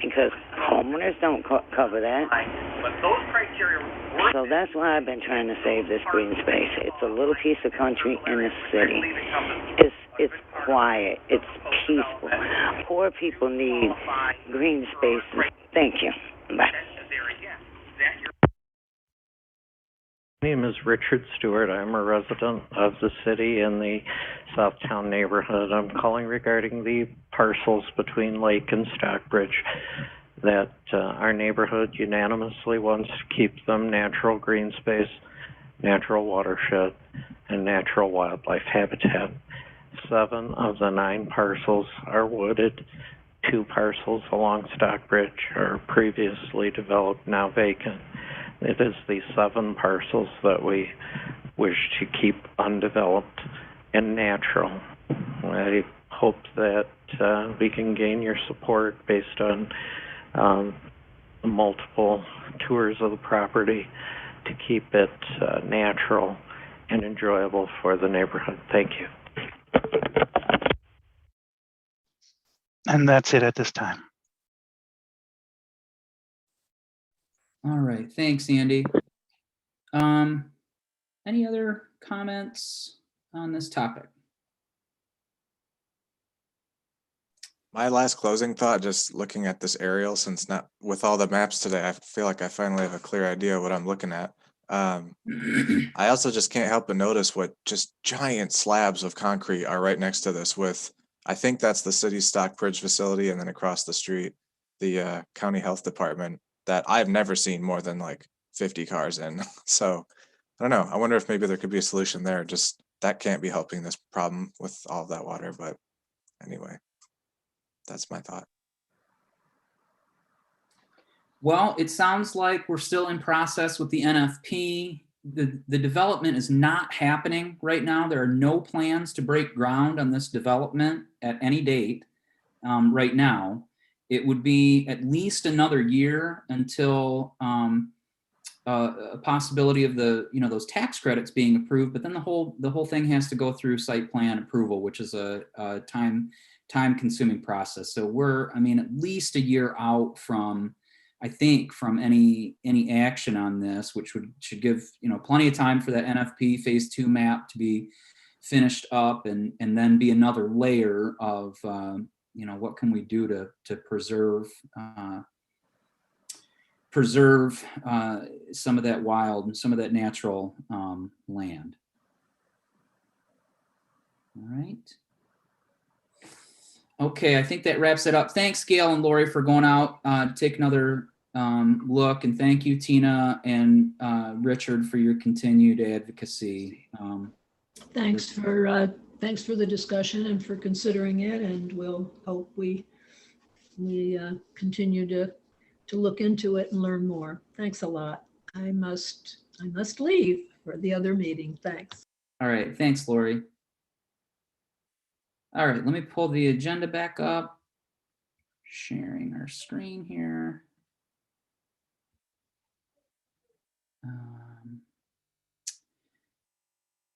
Speaker 9: because homeowners don't cover that. So that's why I've been trying to save this green space. It's a little piece of country in the city. It's quiet. It's peaceful. Poor people need green spaces. Thank you. Bye.
Speaker 10: My name is Richard Stewart. I'm a resident of the city in the Southtown neighborhood. I'm calling regarding the parcels between Lake and Stockbridge that our neighborhood unanimously wants to keep them natural green space, natural watershed, and natural wildlife habitat. 7 of the 9 parcels are wooded. 2 parcels along Stockbridge are previously developed, now vacant. It is the 7 parcels that we wish to keep undeveloped and natural. I hope that we can gain your support based on multiple tours of the property to keep it natural and enjoyable for the neighborhood. Thank you.
Speaker 4: And that's it at this time.
Speaker 1: All right, thanks, Andy. Any other comments on this topic?
Speaker 2: My last closing thought, just looking at this aerial, since not with all the maps today, I feel like I finally have a clear idea of what I'm looking at. I also just can't help but notice what just giant slabs of concrete are right next to this with, I think that's the city's Stockbridge facility, and then across the street, the county health department that I've never seen more than like 50 cars in. So I don't know. I wonder if maybe there could be a solution there. Just that can't be helping this problem with all of that water. But anyway, that's my thought.
Speaker 1: Well, it sounds like we're still in process with the NFP. The development is not happening right now. There are no plans to break ground on this development at any date right now. It would be at least another year until a possibility of the, those tax credits being approved, but then the whole thing has to go through site plan approval, which is a time consuming process. So we're, at least a year out from, I think, from any action on this, which should give, plenty of time for that NFP phase 2 map to be finished up, and then be another layer of, what can we do to preserve some of that wild and some of that natural land. All right. Okay, I think that wraps it up. Thanks, Gail and Lori, for going out to take another look, and thank you, Tina and Richard, for your continued advocacy.
Speaker 6: Thanks for the discussion and for considering it, and we'll hope we continue to look into it and learn more. Thanks a lot. I must leave for the other meeting. Thanks.
Speaker 1: All right, thanks, Lori. All right, let me pull the agenda back up. Sharing our screen here.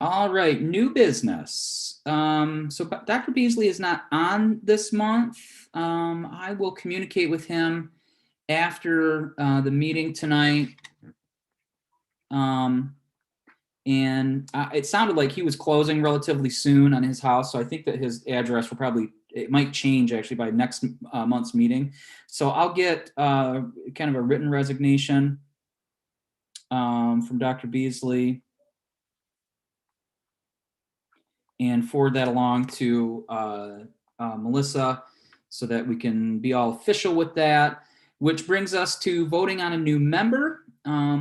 Speaker 1: All right, new business. So Dr. Beasley is not on this month. I will communicate with him after the meeting tonight. And it sounded like he was closing relatively soon on his house. So I think that his address will it might change actually by next month's meeting. So I'll get kind of a written resignation from Dr. Beasley and forward that along to Melissa so that we can be all official with that, which brings us to voting on a new member.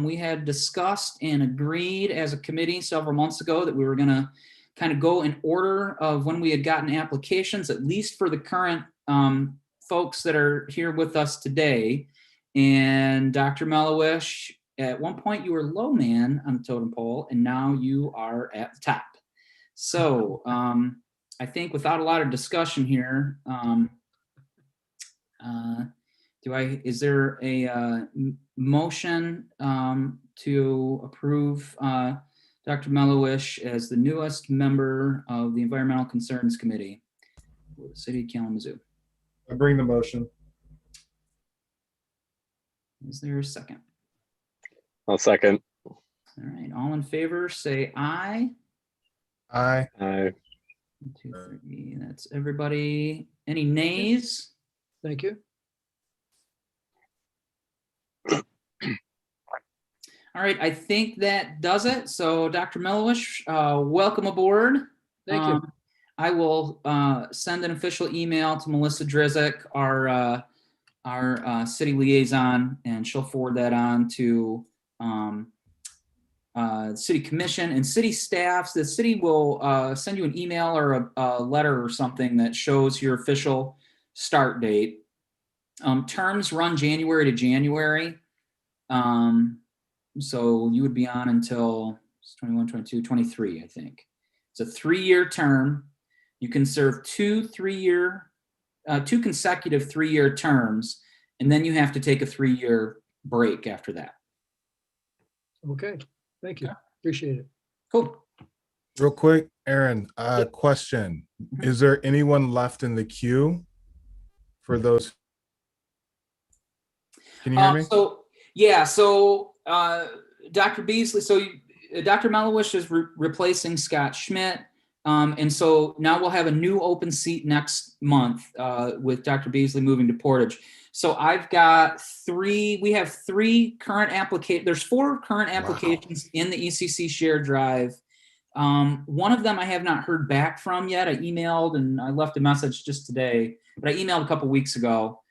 Speaker 1: We had discussed and agreed as a committee several months ago that we were going to kind of go in order of when we had gotten applications, at least for the current folks that are here with us today. And Dr. Mellowish, at one point you were low man on the totem pole, and now you are at the top. So I think without a lot of discussion here, is there a motion to approve Dr. Mellowish as the newest member of the Environmental Concerns Committee for the City of Kalamazoo?
Speaker 11: I bring the motion.
Speaker 1: Is there a second?
Speaker 12: I'll second.
Speaker 1: All right, all in favor, say aye.
Speaker 11: Aye.
Speaker 12: Aye.
Speaker 1: 1, 2, 3. That's everybody. Any nays?
Speaker 6: Thank you.
Speaker 1: All right, I think that does it. So Dr. Mellowish, welcome aboard.
Speaker 6: Thank you.
Speaker 1: I will send an official email to Melissa Drizek, our city liaison, and she'll forward that on to city commission and city staffs. The city will send you an email or a letter or something that shows your official start date. Terms run January to January. So you would be on until 21, 22, 23, I think. It's a 3-year term. You can serve two consecutive 3-year terms, and then you have to take a 3-year break after that.
Speaker 13: Okay, thank you. Appreciate it.
Speaker 1: Cool.
Speaker 11: Real quick, Aaron, question. Is there anyone left in the queue for those? Can you hear me?
Speaker 1: So Dr. Beasley, Dr. Mellowish is replacing Scott Schmidt. And so now we'll have a new open seat next month with Dr. Beasley moving to Portage. So I've got we have 3 current applications. There's 4 current applications in the ECC shared drive. One of them I have not heard back from yet. I emailed and I left a message just today, but I emailed a couple weeks ago.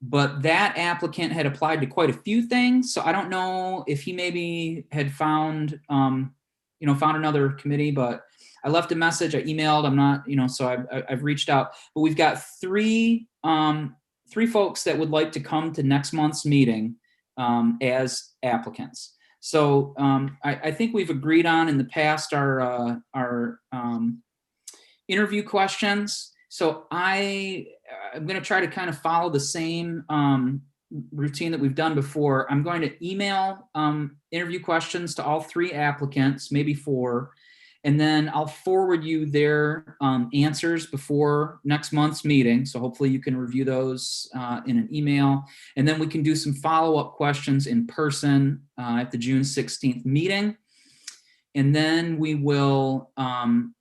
Speaker 1: But that applicant had applied to quite a few things. So I don't know if he maybe had found, found another committee, but I left a message, I emailed, I'm not, so I've reached out, but we've got 3 folks that would like to come to next month's meeting as applicants. So I think we've agreed on in the past our interview questions. So I'm going to try to kind of follow the same routine that we've done before. I'm going to email interview questions to all 3 applicants, maybe 4, and then I'll forward you their answers before next month's meeting. So hopefully you can review those in an email, and then we can do some follow-up questions in person at the June 16th meeting. And then we will kind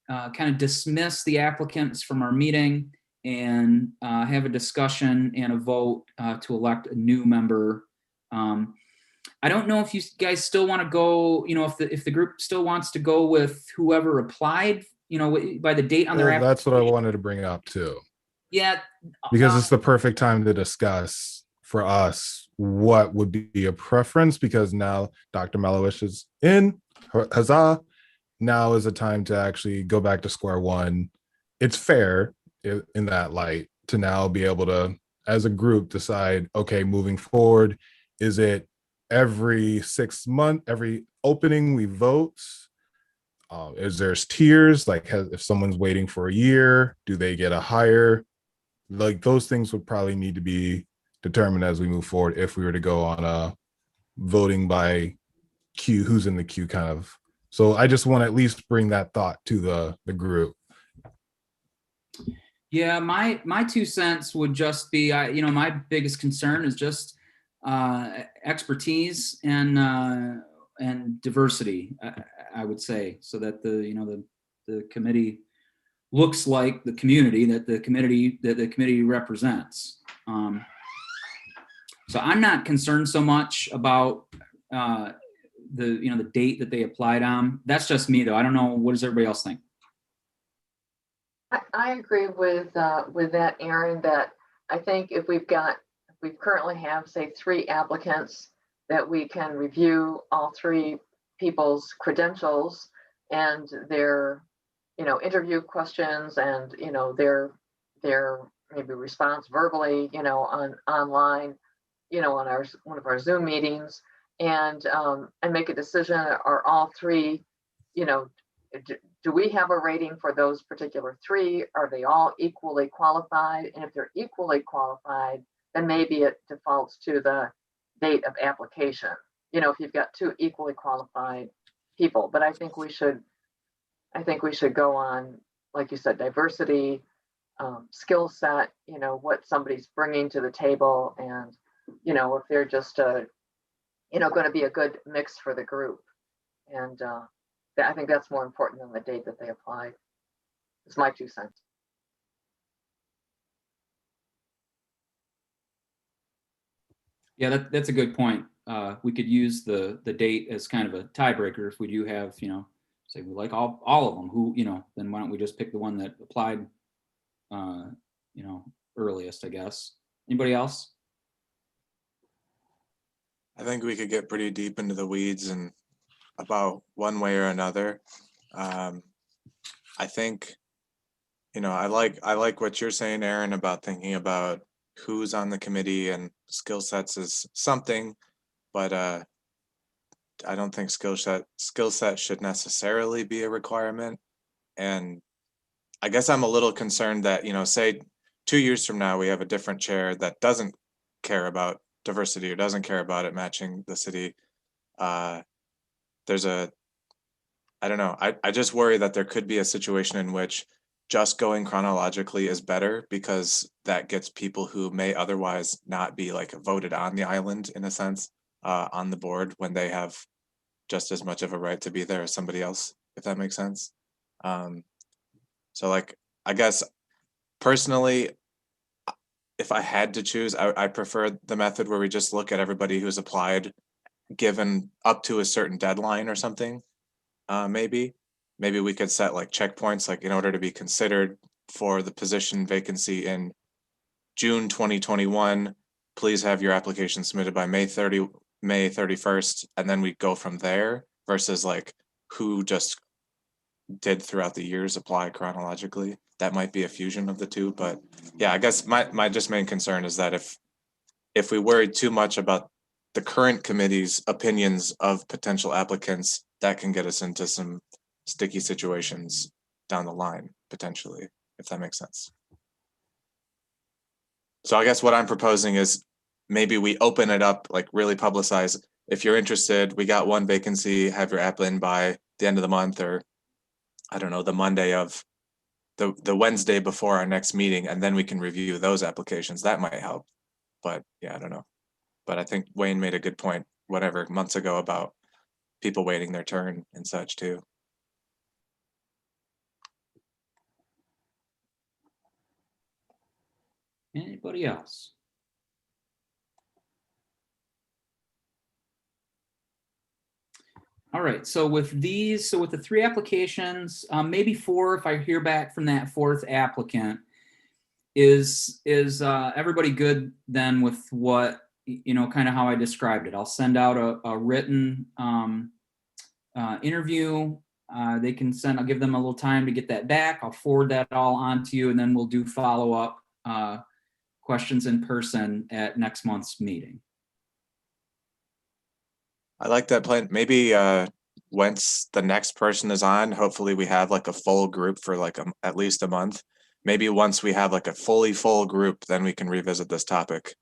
Speaker 1: of dismiss the applicants from our meeting and have a discussion and a vote to elect a new member. I don't know if you guys still want to go, if the group still wants to go with whoever applied, by the date on their application.
Speaker 11: That's what I wanted to bring up too.
Speaker 1: Yeah.
Speaker 11: Because it's the perfect time to discuss for us what would be a preference, because now Dr. Mellowish is in, huzzah. Now is the time to actually go back to square one. It's fair in that light to now be able to, as a group, decide, okay, moving forward, is it every 6 months, every opening we vote? Is there's tiers, like if someone's waiting for a year, do they get a higher? Like those things would probably need to be determined as we move forward if we were to go on a voting by queue, who's in the queue kind of. So I just want to at least bring that thought to the group.
Speaker 1: Yeah, my 2 cents would just be, my biggest concern is just expertise and diversity. I would say, so that the committee looks like the community that the committee represents. So I'm not concerned so much about the date that they applied on. That's just me though. I don't know. What does everybody else think?
Speaker 3: I agree with that, Aaron, that I think if we currently have, say, 3 applicants, that we can review all 3 people's credentials and their, interview questions and, their maybe response verbally, online, on one of our Zoom meetings, and make a decision. Are all 3, do we have a rating for those particular 3? Are they all equally qualified? And if they're equally qualified, then maybe it defaults to the date of application. If you've got 2 equally qualified people, but I think we should go on, like you said, diversity, skill set, what somebody's bringing to the table, and, if they're just, going to be a good mix for the group. And I think that's more important than the date that they applied. It's my 2 cents.
Speaker 1: Yeah, that's a good point. We could use the date as kind of a tiebreaker if we do have, say we like all of them, who, then why don't we just pick the one that applied, earliest, I guess. Anybody else?
Speaker 2: I think we could get pretty deep into the weeds and about one way or another. I think, I like what you're saying, Aaron, about thinking about who's on the committee and skill sets is something, but I don't think skill set should necessarily be a requirement. And I guess I'm a little concerned that, say 2 years from now, we have a different chair that doesn't care about diversity or doesn't care about it matching the city. I don't know. I just worry that there could be a situation in which just going chronologically is better, because that gets people who may otherwise not be like voted on the island, in a sense, on the board when they have just as much of a right to be there as somebody else, if that makes sense. So like, I guess personally, if I had to choose, I prefer the method where we just look at everybody who's applied, given up to a certain deadline or something. Maybe we could set like checkpoints, like in order to be considered for the position vacancy in June 2021, please have your application submitted by May 31st, and then we go from there, versus like who just did throughout the years apply chronologically. That might be a fusion of the two, but yeah, I guess my just main concern is that if we worry too much about the current committee's opinions of potential applicants, that can get us into some sticky situations down the line, potentially, if that makes sense. So I guess what I'm proposing is maybe we open it up, like really publicize. If you're interested, we got one vacancy, have your app in by the end of the month, or I don't know, the Monday of the Wednesday before our next meeting, and then we can review those applications. That might help. But yeah, I don't know. But I think Wayne made a good point, whatever, months ago about people waiting their turn and such too.
Speaker 1: Anybody else? All right, so with the 3 applications, maybe 4 if I hear back from that 4th applicant, is everybody good then with what, kind of how I described it? I'll send out a written interview. I'll give them a little time to get that back. I'll forward that all on to you, and then we'll do follow-up questions in person at next month's meeting.
Speaker 2: I like that plan. Maybe once the next person is on, hopefully we have like a full group for like at least a month. Maybe once we have like a fully full group, then we can revisit this topic.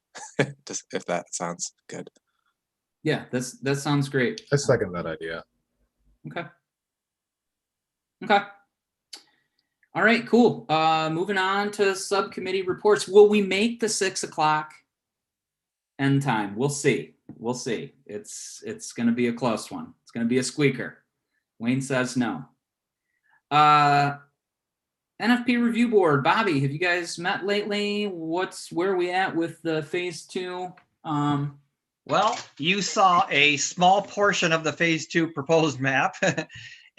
Speaker 2: Just if that sounds good.
Speaker 1: Yeah, that sounds great.
Speaker 11: I second that idea.
Speaker 1: Okay. All right, cool. Moving on to subcommittee reports. Will we make the 6 o'clock end time? We'll see. It's going to be a close one. It's going to be a squeaker. Wayne says no. NFP Review Board. Bobby, have you guys met lately? Where are we at with the phase 2?
Speaker 7: Well, you saw a small portion of the phase 2 proposed map.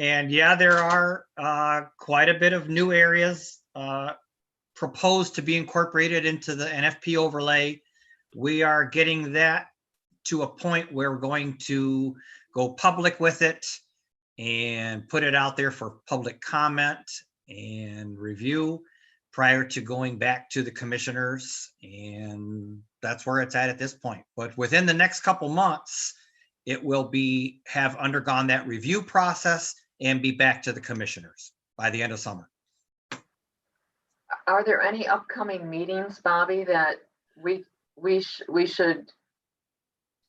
Speaker 7: And yeah, there are quite a bit of new areas proposed to be incorporated into the NFP overlay. We are getting that to a point where we're going to go public with it and put it out there for public comment and review prior to going back to the commissioners. And that's where it's at this point. But within the next couple months, it will have undergone that review process and be back to the commissioners by the end of summer.
Speaker 3: Are there any upcoming meetings, Bobby, that we should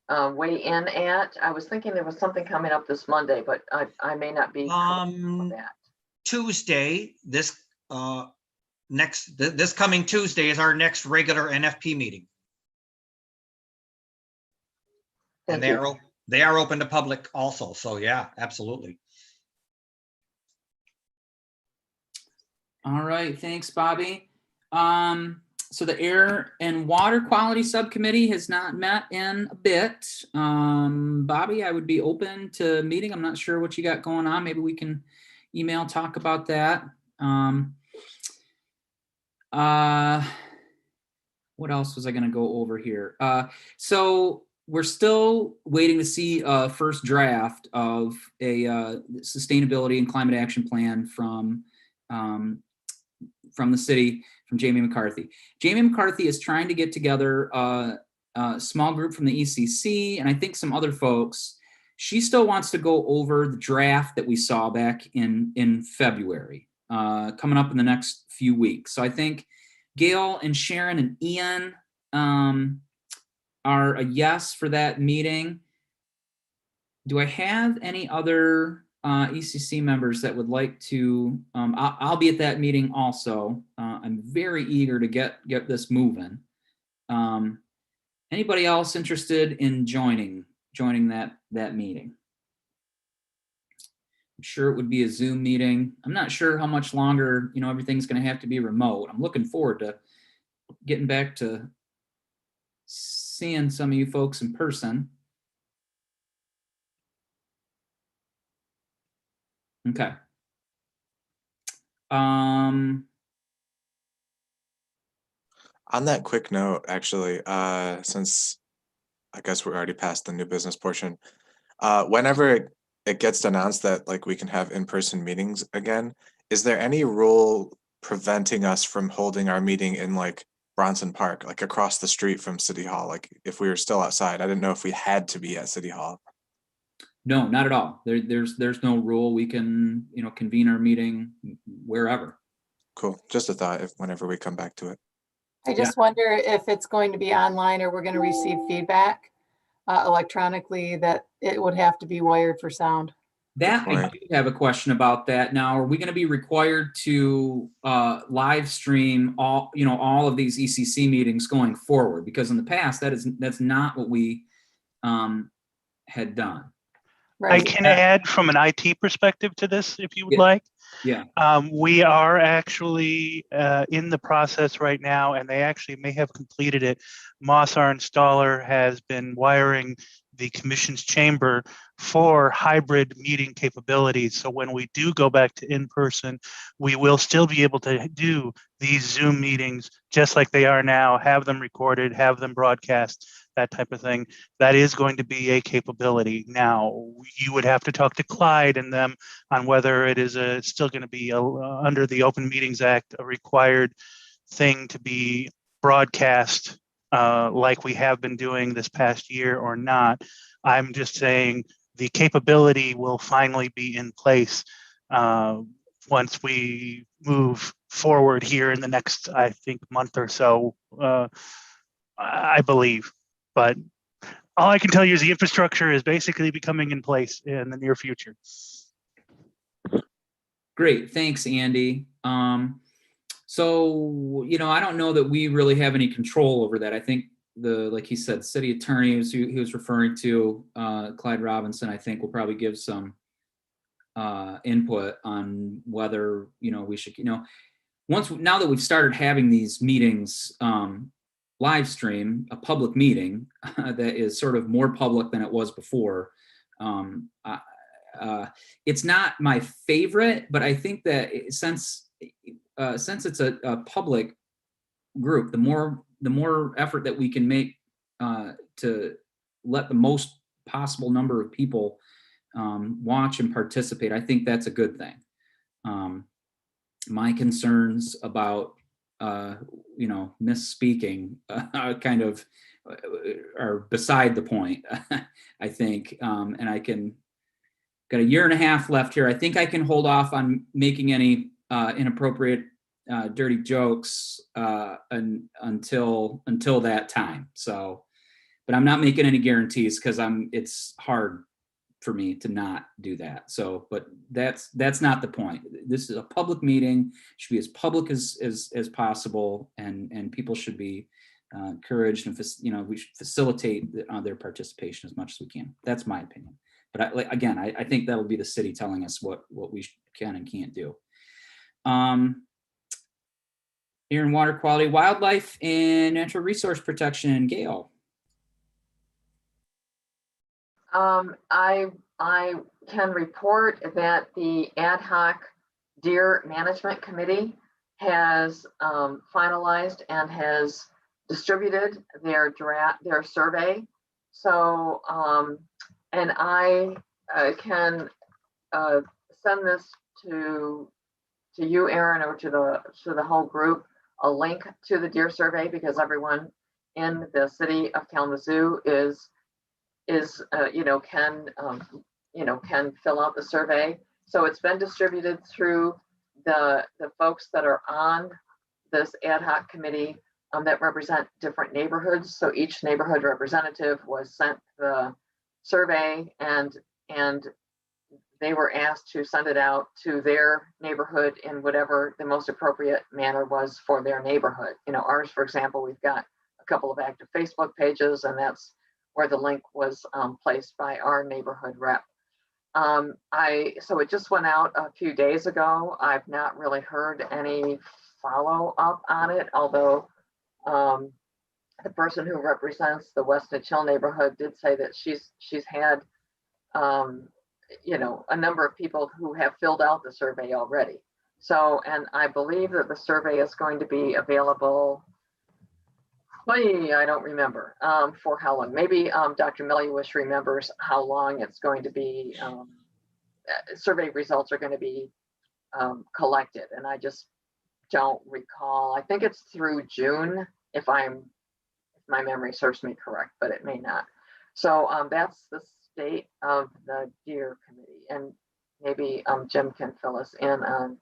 Speaker 3: weigh in at? I was thinking there was something coming up this Monday, but I may not be on that.
Speaker 7: Tuesday, this coming Tuesday is our next regular NFP meeting. And they are open to public also. So yeah, absolutely.
Speaker 1: All right, thanks, Bobby. So the Air and Water Quality Subcommittee has not met in a bit. Bobby, I would be open to meeting. I'm not sure what you got going on. Maybe we can email, talk about that. What else was I going to go over here? So we're still waiting to see a first draft of a sustainability and climate action plan from the city, from Jamie McCarthy. Jamie McCarthy is trying to get together a small group from the ECC and I think some other folks. She still wants to go over the draft that we saw back in February, coming up in the next few weeks. So I think Gail and Sharon and Ian are a yes for that meeting. Do I have any other ECC members that would like to? I'll be at that meeting also. I'm very eager to get this moving. Anybody else interested in joining that meeting? I'm sure it would be a Zoom meeting. I'm not sure how much longer, everything's going to have to be remote. I'm looking forward to getting back to seeing some of you folks in person. Okay.
Speaker 2: On that quick note, actually, since I guess we're already past the new business portion, whenever it gets announced that like we can have in-person meetings again, is there any rule preventing us from holding our meeting in like Bronson Park, like across the street from City Hall? Like if we were still outside, I didn't know if we had to be at City Hall.
Speaker 1: No, not at all. There's no rule. We can, convene our meeting wherever.
Speaker 2: Cool. Just a thought if whenever we come back to it.
Speaker 8: I just wonder if it's going to be online or we're going to receive feedback electronically, that it would have to be wired for sound.
Speaker 1: That I do have a question about that now. Are we going to be required to live stream all of these ECC meetings going forward? Because in the past, that's not what we had done.
Speaker 8: Right.
Speaker 4: I can add from an IT perspective to this, if you would like.
Speaker 1: Yeah.
Speaker 4: We are actually in the process right now, and they actually may have completed it. Moss, our installer, has been wiring the commission's chamber for hybrid meeting capabilities. So when we do go back to in-person, we will still be able to do these Zoom meetings just like they are now, have them recorded, have them broadcast, that type of thing. That is going to be a capability. Now, you would have to talk to Clyde and them on whether it is still going to be under the Open Meetings Act, a required thing to be broadcast like we have been doing this past year or not. I'm just saying the capability will finally be in place once we move forward here in the next, I think, month or so, I believe. But all I can tell you is the infrastructure is basically becoming in place in the near future.
Speaker 1: Great, thanks, Andy. So, I don't know that we really have any control over that. I think like he said, city attorney he was referring to, Clyde Robinson, I think will probably give some input on whether, we should, now that we've started having these meetings, live stream, a public meeting that is sort of more public than it was before. It's not my favorite, but I think that since it's a public group, the more effort that we can make to let the most possible number of people watch and participate, I think that's a good thing. My concerns about misspeaking kind of are beside the point, I think, and I got a year and a half left here. I think I can hold off on making any inappropriate dirty jokes until that time. So, but I'm not making any guarantees because it's hard for me to not do that. So, but that's not the point. This is a public meeting, should be as public as possible, and people should be encouraged, and we should facilitate their participation as much as we can. That's my opinion. But I think that'll be the city telling us what we can and can't do. Air and water quality, wildlife, and natural resource protection. Gail.
Speaker 3: I can report that the ad hoc deer management committee has finalized and has distributed their survey. So, and I can send this to you, Aaron, or to the whole group, a link to the deer survey, because everyone in the city of Kalamazoo can fill out the survey. So it's been distributed through the folks that are on this ad hoc committee that represent different neighborhoods. So each neighborhood representative was sent the survey, and they were asked to send it out to their neighborhood in whatever the most appropriate manner was for their neighborhood. Ours, for example, we've got a couple of active Facebook pages, and that's where the link was placed by our neighborhood rep. So it just went out a few days ago. I've not really heard any follow up on it, although the person who represents the Westnedge Hill neighborhood did say that she's had a number of people who have filled out the survey already. So, and I believe that the survey is going to be available, I don't remember for how long. Maybe Dr. Mellowish remembers how long it's going to be, survey results are going to be collected. And I just don't recall. I think it's through June, if my memory serves me correct, but it may not. So that's the state of the Deer Committee. And maybe Jim can fill us in on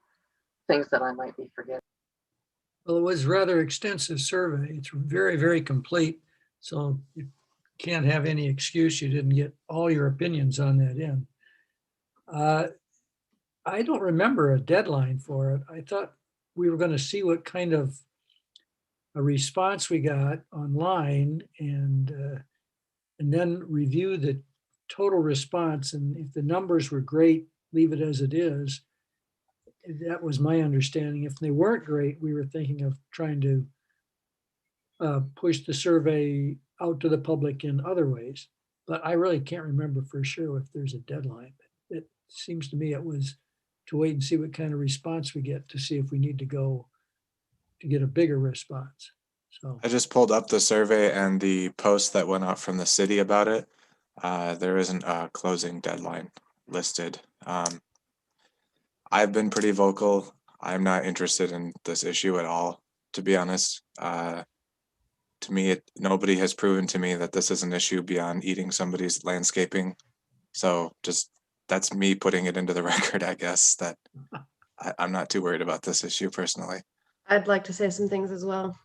Speaker 3: things that I might be forgetting.
Speaker 13: Well, it was rather extensive survey. It's very, very complete. So you can't have any excuse you didn't get all your opinions on that in. I don't remember a deadline for it. I thought we were going to see what kind of a response we got online and then review the total response. And if the numbers were great, leave it as it is. That was my understanding. If they weren't great, we were thinking of trying to push the survey out to the public in other ways. But I really can't remember for sure if there's a deadline. It seems to me it was to wait and see what kind of response we get to see if we need to go to get a bigger response. So
Speaker 2: I just pulled up the survey and the post that went out from the city about it. There isn't a closing deadline listed. I've been pretty vocal. I'm not interested in this issue at all, to be honest. To me, nobody has proven to me that this is an issue beyond eating somebody's landscaping. So just that's me putting it into the record, I guess, that I'm not too worried about this issue personally.
Speaker 5: I'd like to say some things as well.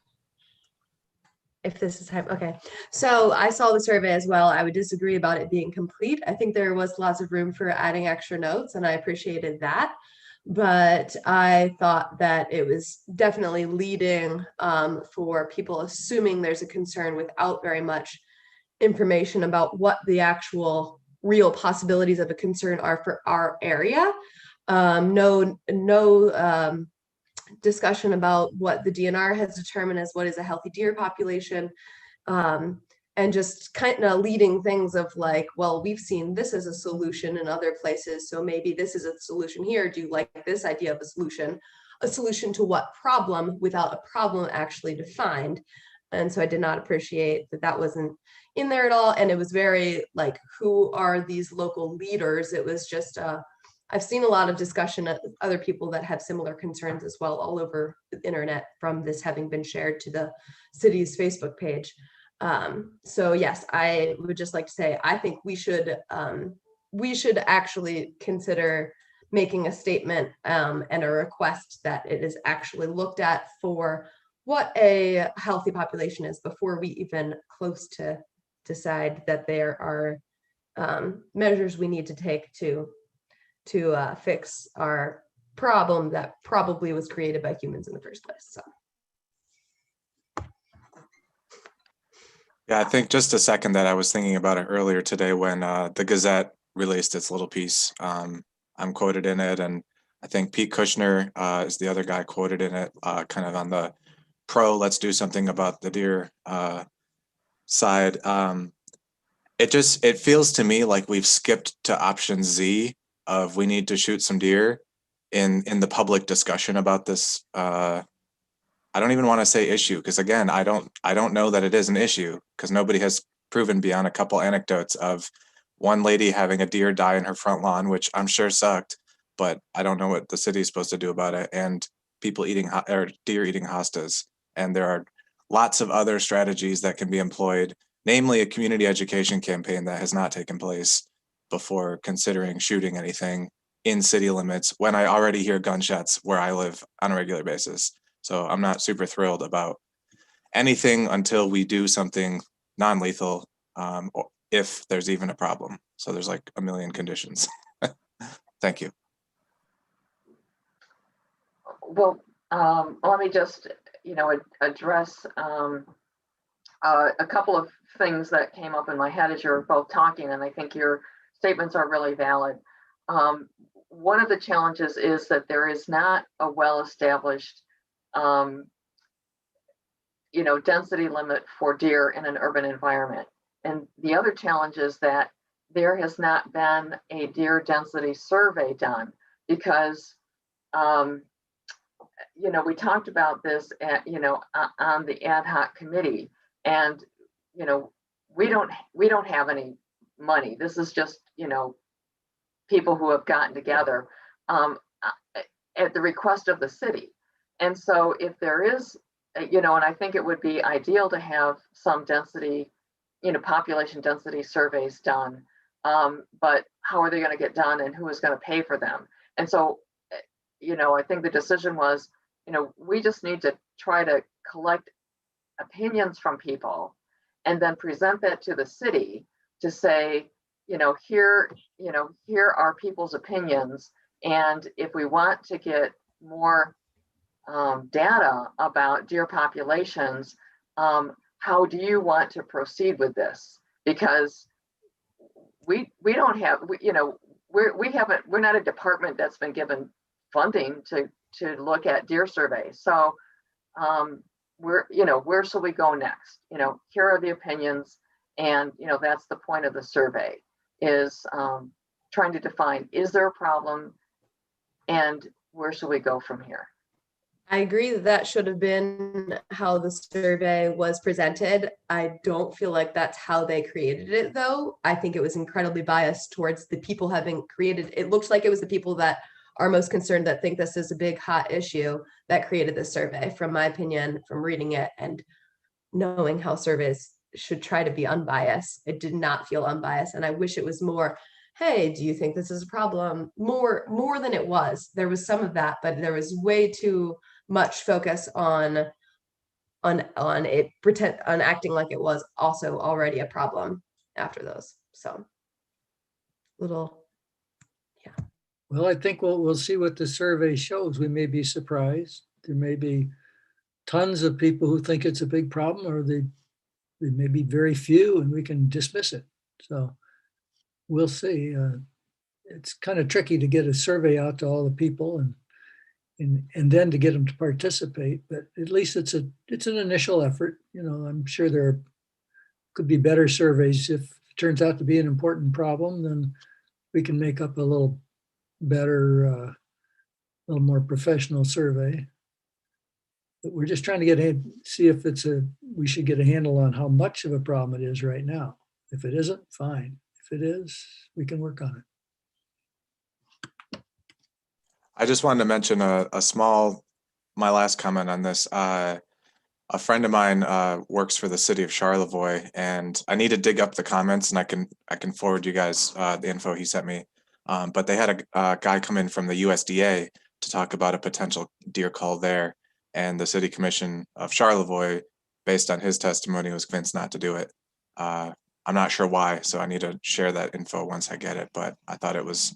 Speaker 5: If this is time, okay. So I saw the survey as well. I would disagree about it being complete. I think there was lots of room for adding extra notes and I appreciated that. But I thought that it was definitely leading for people assuming there's a concern without very much information about what the actual real possibilities of a concern are for our area. No discussion about what the DNR has determined as what is a healthy deer population, and just kind of leading things of like, well, we've seen this as a solution in other places, so maybe this is a solution here. Do you like this idea of a solution? A solution to what problem without a problem actually defined? And so I did not appreciate that that wasn't in there at all. And it was very like, who are these local leaders? It was just I've seen a lot of discussion of other people that have similar concerns as well all over the internet from this having been shared to the city's Facebook page. So yes, I would just like to say, I think we should actually consider making a statement and a request that it is actually looked at for what a healthy population is before we even close to decide that there are measures we need to take to fix our problem that probably was created by humans in the first place. So.
Speaker 2: Yeah, I think just a second that I was thinking about it earlier today when the Gazette released its little piece. I'm quoted in it, and I think Pete Kushner is the other guy quoted in it, kind of on the let's do something about the deer side. It feels to me like we've skipped to option Z of we need to shoot some deer in the public discussion about this. I don't even want to say issue, because again, I don't know that it is an issue, because nobody has proven beyond a couple anecdotes of one lady having a deer die in her front lawn, which I'm sure sucked, but I don't know what the city is supposed to do about it, and people eating or deer eating hostas. And there are lots of other strategies that can be employed, namely a community education campaign that has not taken place before considering shooting anything in city limits when I already hear gunshots where I live on a regular basis. So I'm not super thrilled about anything until we do something non-lethal, or if there's even a problem. So there's like a million conditions. Thank you.
Speaker 3: Well, let me just, address a couple of things that came up in my head as you were both talking, and I think your statements are really valid. one of the challenges is that there is not a well-established, density limit for deer in an urban environment. And the other challenge is that there has not been a deer density survey done because, we talked about this on the ad hoc committee, and, we don't have any money. This is just, people who have gotten together at the request of the city. And so if there is, and I think it would be ideal to have some density, population density surveys done. But how are they going to get done and who is going to pay for them? And so, I think the decision was, we just need to try to collect opinions from people and then present that to the city to say, here are people's opinions. And if we want to get more data about deer populations, how do you want to proceed with this? Because we don't have, we're not a department that's been given funding to look at deer surveys. So where shall we go next? Here are the opinions, and that's the point of the survey, is trying to define, is there a problem, and where shall we go from here?
Speaker 5: I agree that should have been how the survey was presented. I don't feel like that's how they created it, though. I think it was incredibly biased towards the people having created. It looks like it was the people that are most concerned, that think this is a big hot issue, that created this survey, from my opinion, from reading it and knowing how surveys should try to be unbiased. It did not feel unbiased. And I wish it was more, hey, do you think this is a problem? More than it was. There was some of that, but there was way too much focus on acting like it was also already a problem after those. So yeah.
Speaker 13: Well, I think we'll see what the survey shows. We may be surprised. There may be tons of people who think it's a big problem, or they may be very few and we can dismiss it. So we'll see. It's kind of tricky to get a survey out to all the people and then to get them to participate, but at least it's an initial effort. I'm sure there could be better surveys. If it turns out to be an important problem, then we can make up a little better, a little more professional survey. But we're just trying to see if we should get a handle on how much of a problem it is right now. If it isn't, fine. If it is, we can work on it.
Speaker 2: I just wanted to mention my last comment on this. A friend of mine works for the city of Charlevoix, and I need to dig up the comments, and I can forward you guys the info he sent me. But they had a guy come in from the USDA to talk about a potential deer call there, and the city commission of Charlevoix, based on his testimony, was convinced not to do it. I'm not sure why, so I need to share that info once I get it. But I thought it was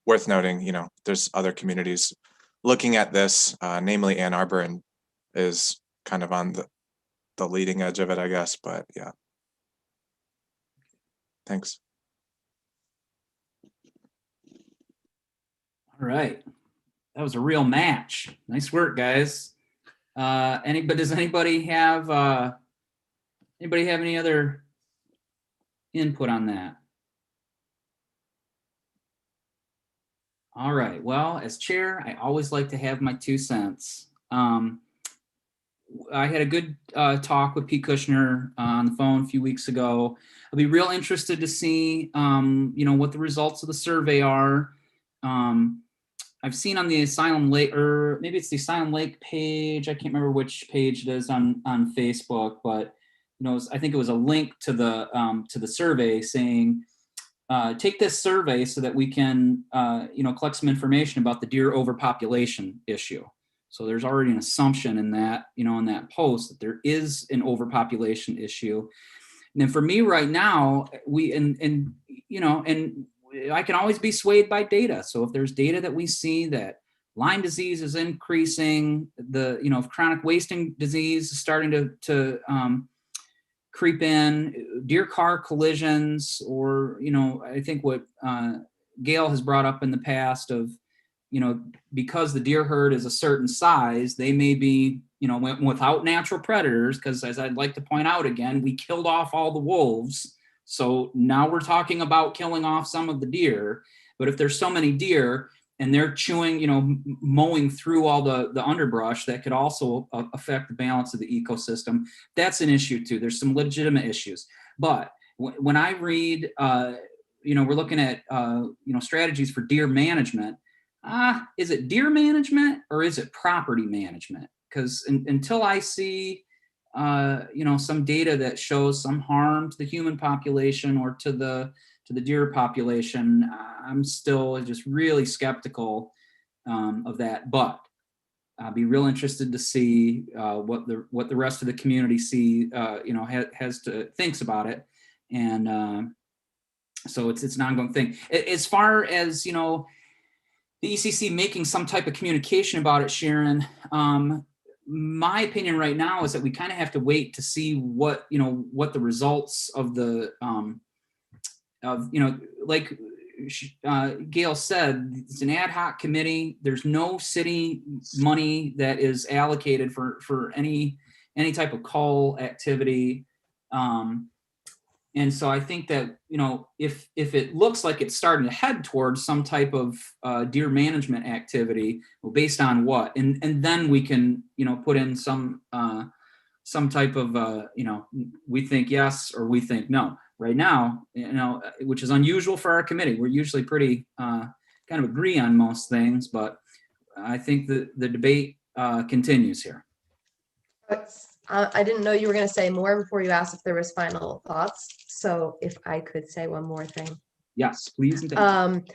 Speaker 2: worth noting. There's other communities looking at this, namely Ann Arbor, and is kind of on the leading edge of it, I guess. But yeah, thanks.
Speaker 1: All right, that was a real match. Nice work, guys. Does anybody have any other input on that? All right. Well, as chair, I always like to have my 2 cents. I had a good talk with Pete Kushner on the phone a few weeks ago. I'll be real interested to see, what the results of the survey are. I've seen on the Asylum Lake, or maybe it's the Asylum Lake page. I can't remember which page it is on Facebook, but I think it was a link to the survey saying, take this survey so that we can, collect some information about the deer overpopulation issue. So there's already an assumption in that, in that post, that there is an overpopulation issue. And then for me right now, I can always be swayed by data. So if there's data that we see that Lyme disease is increasing, if chronic wasting disease is starting to creep in, deer car collisions, or, I think what Gail has brought up in the past of, because the deer herd is a certain size, they may be, without natural predators, because as I'd like to point out again, we killed off all the wolves. So now we're talking about killing off some of the deer. But if there's so many deer and they're chewing, mowing through all the underbrush, that could also affect the balance of the ecosystem. That's an issue too. There's some legitimate issues. But when I read, we're looking at, strategies for deer management. Is it deer management or is it property management? Because until I see, some data that shows some harm to the human population or to the deer population, I'm still just really skeptical of that. But I'll be real interested to see what the rest of the community thinks about it, and so it's an ongoing thing. As far as the ECC making some type of communication about it, Sharon, my opinion right now is that we kind of have to wait to see what the results of the like Gail said, it's an ad hoc committee. There's no city money that is allocated for any type of call activity. And so I think that, if it looks like it's starting to head towards some type of deer management activity, well, based on what? And then we can, put in some type of, we think yes or we think no. Right now, which is unusual for our committee. We're usually pretty kind of agree on most things, but I think the debate continues here.
Speaker 5: I didn't know you were going to say more before you asked if there was final thoughts. So if I could say one more thing.
Speaker 1: Yes, please. And thank you.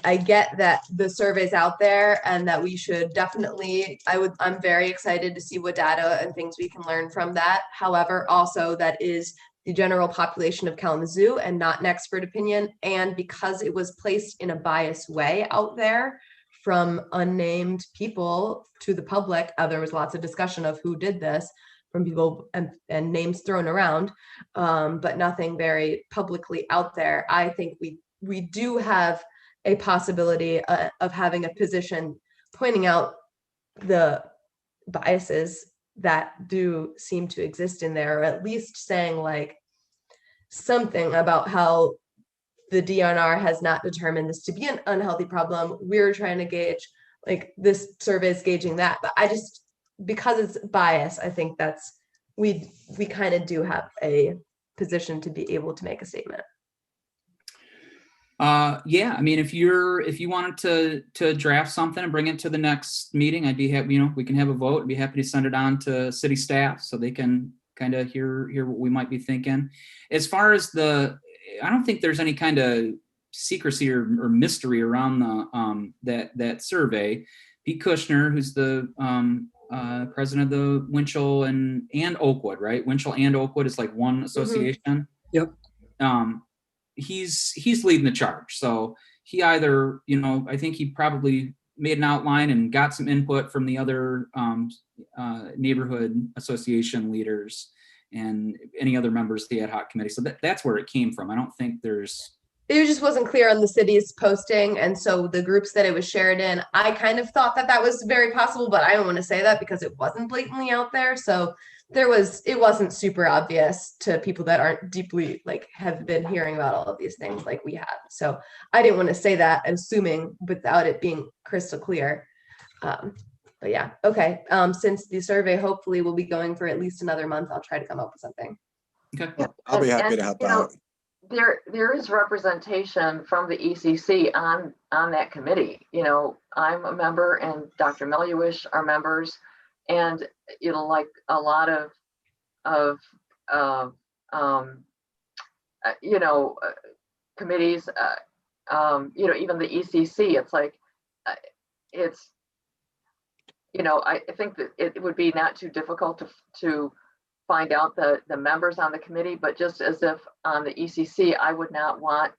Speaker 5: I get that the survey's out there and that we should definitely, I'm very excited to see what data and things we can learn from that. However, also that is the general population of Kalamazoo and not an expert opinion. And because it was placed in a biased way out there from unnamed people to the public, there was lots of discussion of who did this from people and names thrown around, but nothing very publicly out there. I think we do have a possibility of having a position pointing out the biases that do seem to exist in there, or at least saying like something about how the DNR has not determined this to be an unhealthy problem. We're trying to gauge, like this survey is gauging that, but I just, because it's biased, I think that's, we kind of do have a position to be able to make a statement.
Speaker 1: Yeah, I mean, if you wanted to draft something and bring it to the next meeting, I'd be happy, we can have a vote. I'd be happy to send it on to city staff so they can kind of hear what we might be thinking. As far as I don't think there's any kind of secrecy or mystery around that survey. Pete Kushner, who's the president of the Winchell and Oakwood, right? Winchell and Oakwood is like one association.
Speaker 13: Yep.
Speaker 1: He's leading the charge. So he either, I think he probably made an outline and got some input from the other neighborhood association leaders and any other members of the ad hoc committee. So that's where it came from. I don't think
Speaker 5: it just wasn't clear on the city's posting. And so the groups that it was shared in, I kind of thought that was very possible, but I don't want to say that because it wasn't blatantly out there. So it wasn't super obvious to people that aren't deeply have been hearing about all of these things like we have. So I didn't want to say that, assuming without it being crystal clear. But yeah, okay. Since the survey hopefully will be going for at least another month, I'll try to come up with something.
Speaker 1: Okay.
Speaker 2: Yeah, I'll be happy to help out.
Speaker 3: There is representation from the ECC on that committee. I'm a member and Dr. Mellowish are members, and like a lot of committees, even the ECC, it's like I think that it would be not too difficult to find out the members on the committee, but just as if on the ECC, I would not want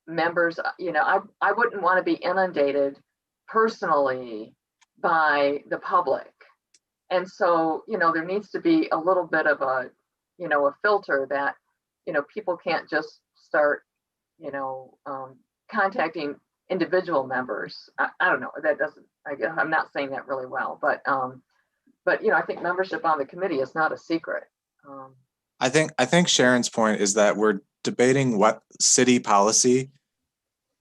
Speaker 3: members, I wouldn't want to be inundated personally by the public. And so, there needs to be a little bit of a filter that, people can't just start, contacting individual members. I don't know, that doesn't, I guess I'm not saying that really well, but I think membership on the committee is not a secret.
Speaker 2: I think Sharon's point is that we're debating what city policy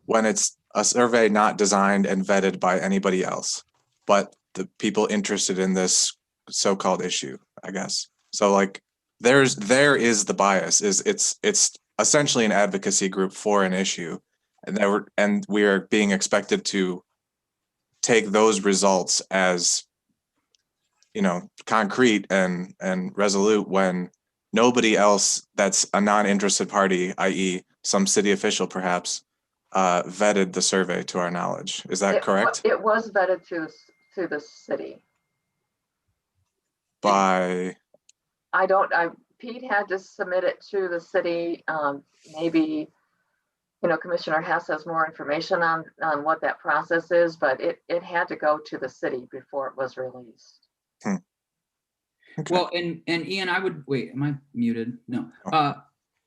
Speaker 2: when it's a survey not designed and vetted by anybody else, but the people interested in this so-called issue, I guess. So like there is the bias, is it's essentially an advocacy group for an issue, and we are being expected to take those results as, concrete and resolute when nobody else that's a non-interested party, i.e. some city official perhaps, vetted the survey to our knowledge. Is that correct?
Speaker 3: It was vetted to the city.
Speaker 2: By
Speaker 3: Pete had to submit it to the city. Maybe, Commissioner Hess has more information on what that process is, but it had to go to the city before it was released.
Speaker 2: Okay.
Speaker 1: Well, and Ian, wait, am I muted? No.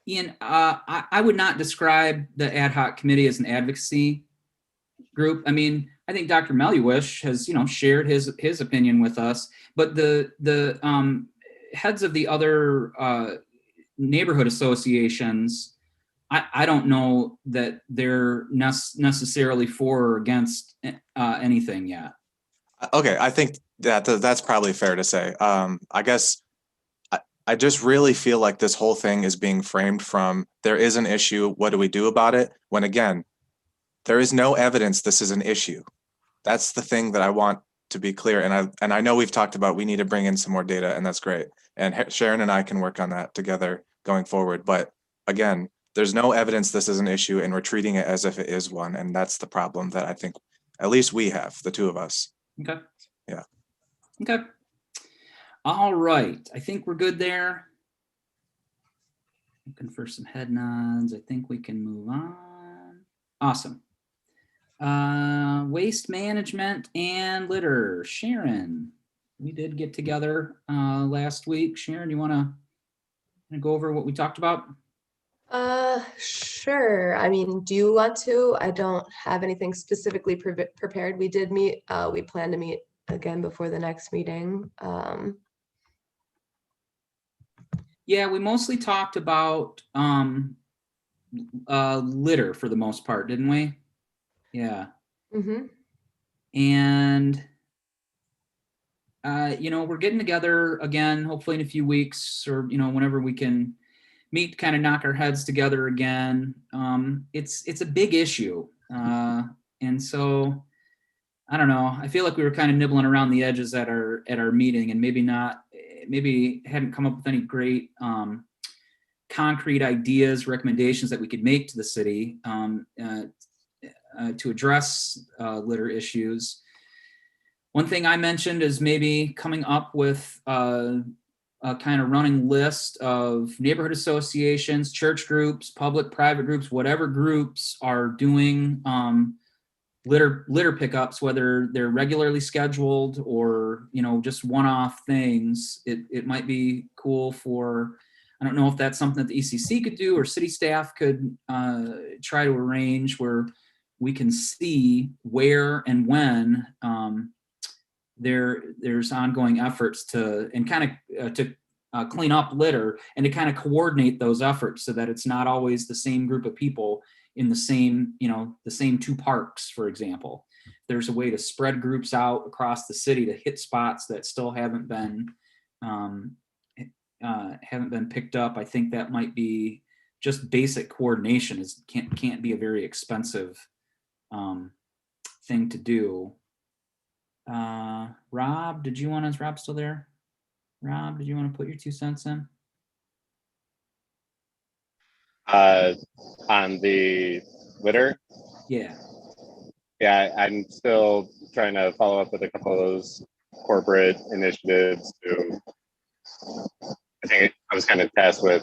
Speaker 1: Ian, I would not describe the ad hoc committee as an advocacy group. I mean, I think Dr. Mellowish has, shared his opinion with us, but the heads of the other neighborhood associations, I don't know that they're necessarily for or against anything yet.
Speaker 2: Okay, I think that's probably fair to say. I guess I just really feel like this whole thing is being framed from there is an issue, what do we do about it? When again, there is no evidence this is an issue. That's the thing that I want to be clear. And I know we've talked about we need to bring in some more data, and that's great. And Sharon and I can work on that together going forward. But again, there's no evidence this is an issue, and we're treating it as if it is one. And that's the problem that I think at least we have, the two of us.
Speaker 1: Okay.
Speaker 2: Yeah.
Speaker 1: Okay. All right. I think we're good there. Looking for some head nods. I think we can move on. Awesome. Waste management and litter. Sharon, we did get together last week. Sharon, you want to go over what we talked about?
Speaker 5: Sure. I mean, do you want to? I don't have anything specifically prepared. We did meet, we plan to meet again before the next meeting.
Speaker 1: Yeah, we mostly talked about litter for the most part, didn't we? Yeah.
Speaker 5: Mm-hmm.
Speaker 1: And we're getting together again, hopefully in a few weeks, or whenever we can meet, kind of knock our heads together again. It's a big issue, and so I don't know. I feel like we were kind of nibbling around the edges at our meeting, and maybe hadn't come up with any great concrete ideas, recommendations that we could make to the city to address litter issues. One thing I mentioned is maybe coming up with a kind of running list of neighborhood associations, church groups, public, private groups, whatever groups are doing litter pickups, whether they're regularly scheduled or just one-off things. It might be cool for, I don't know if that's something that the ECC could do or city staff could try to arrange, where we can see where and when there's ongoing efforts to clean up litter, and to kind of coordinate those efforts so that it's not always the same group of people in the same two parks, for example. There's a way to spread groups out across the city to hit spots that still haven't been picked up. I think that might be just basic coordination. Can't be a very expensive thing to do. Rob, is Rob still there? Rob, did you want to put your 2 cents in?
Speaker 12: On the litter?
Speaker 1: Yeah.
Speaker 12: Yeah, I'm still trying to follow up with a couple of those corporate initiatives to, I think I was kind of tasked with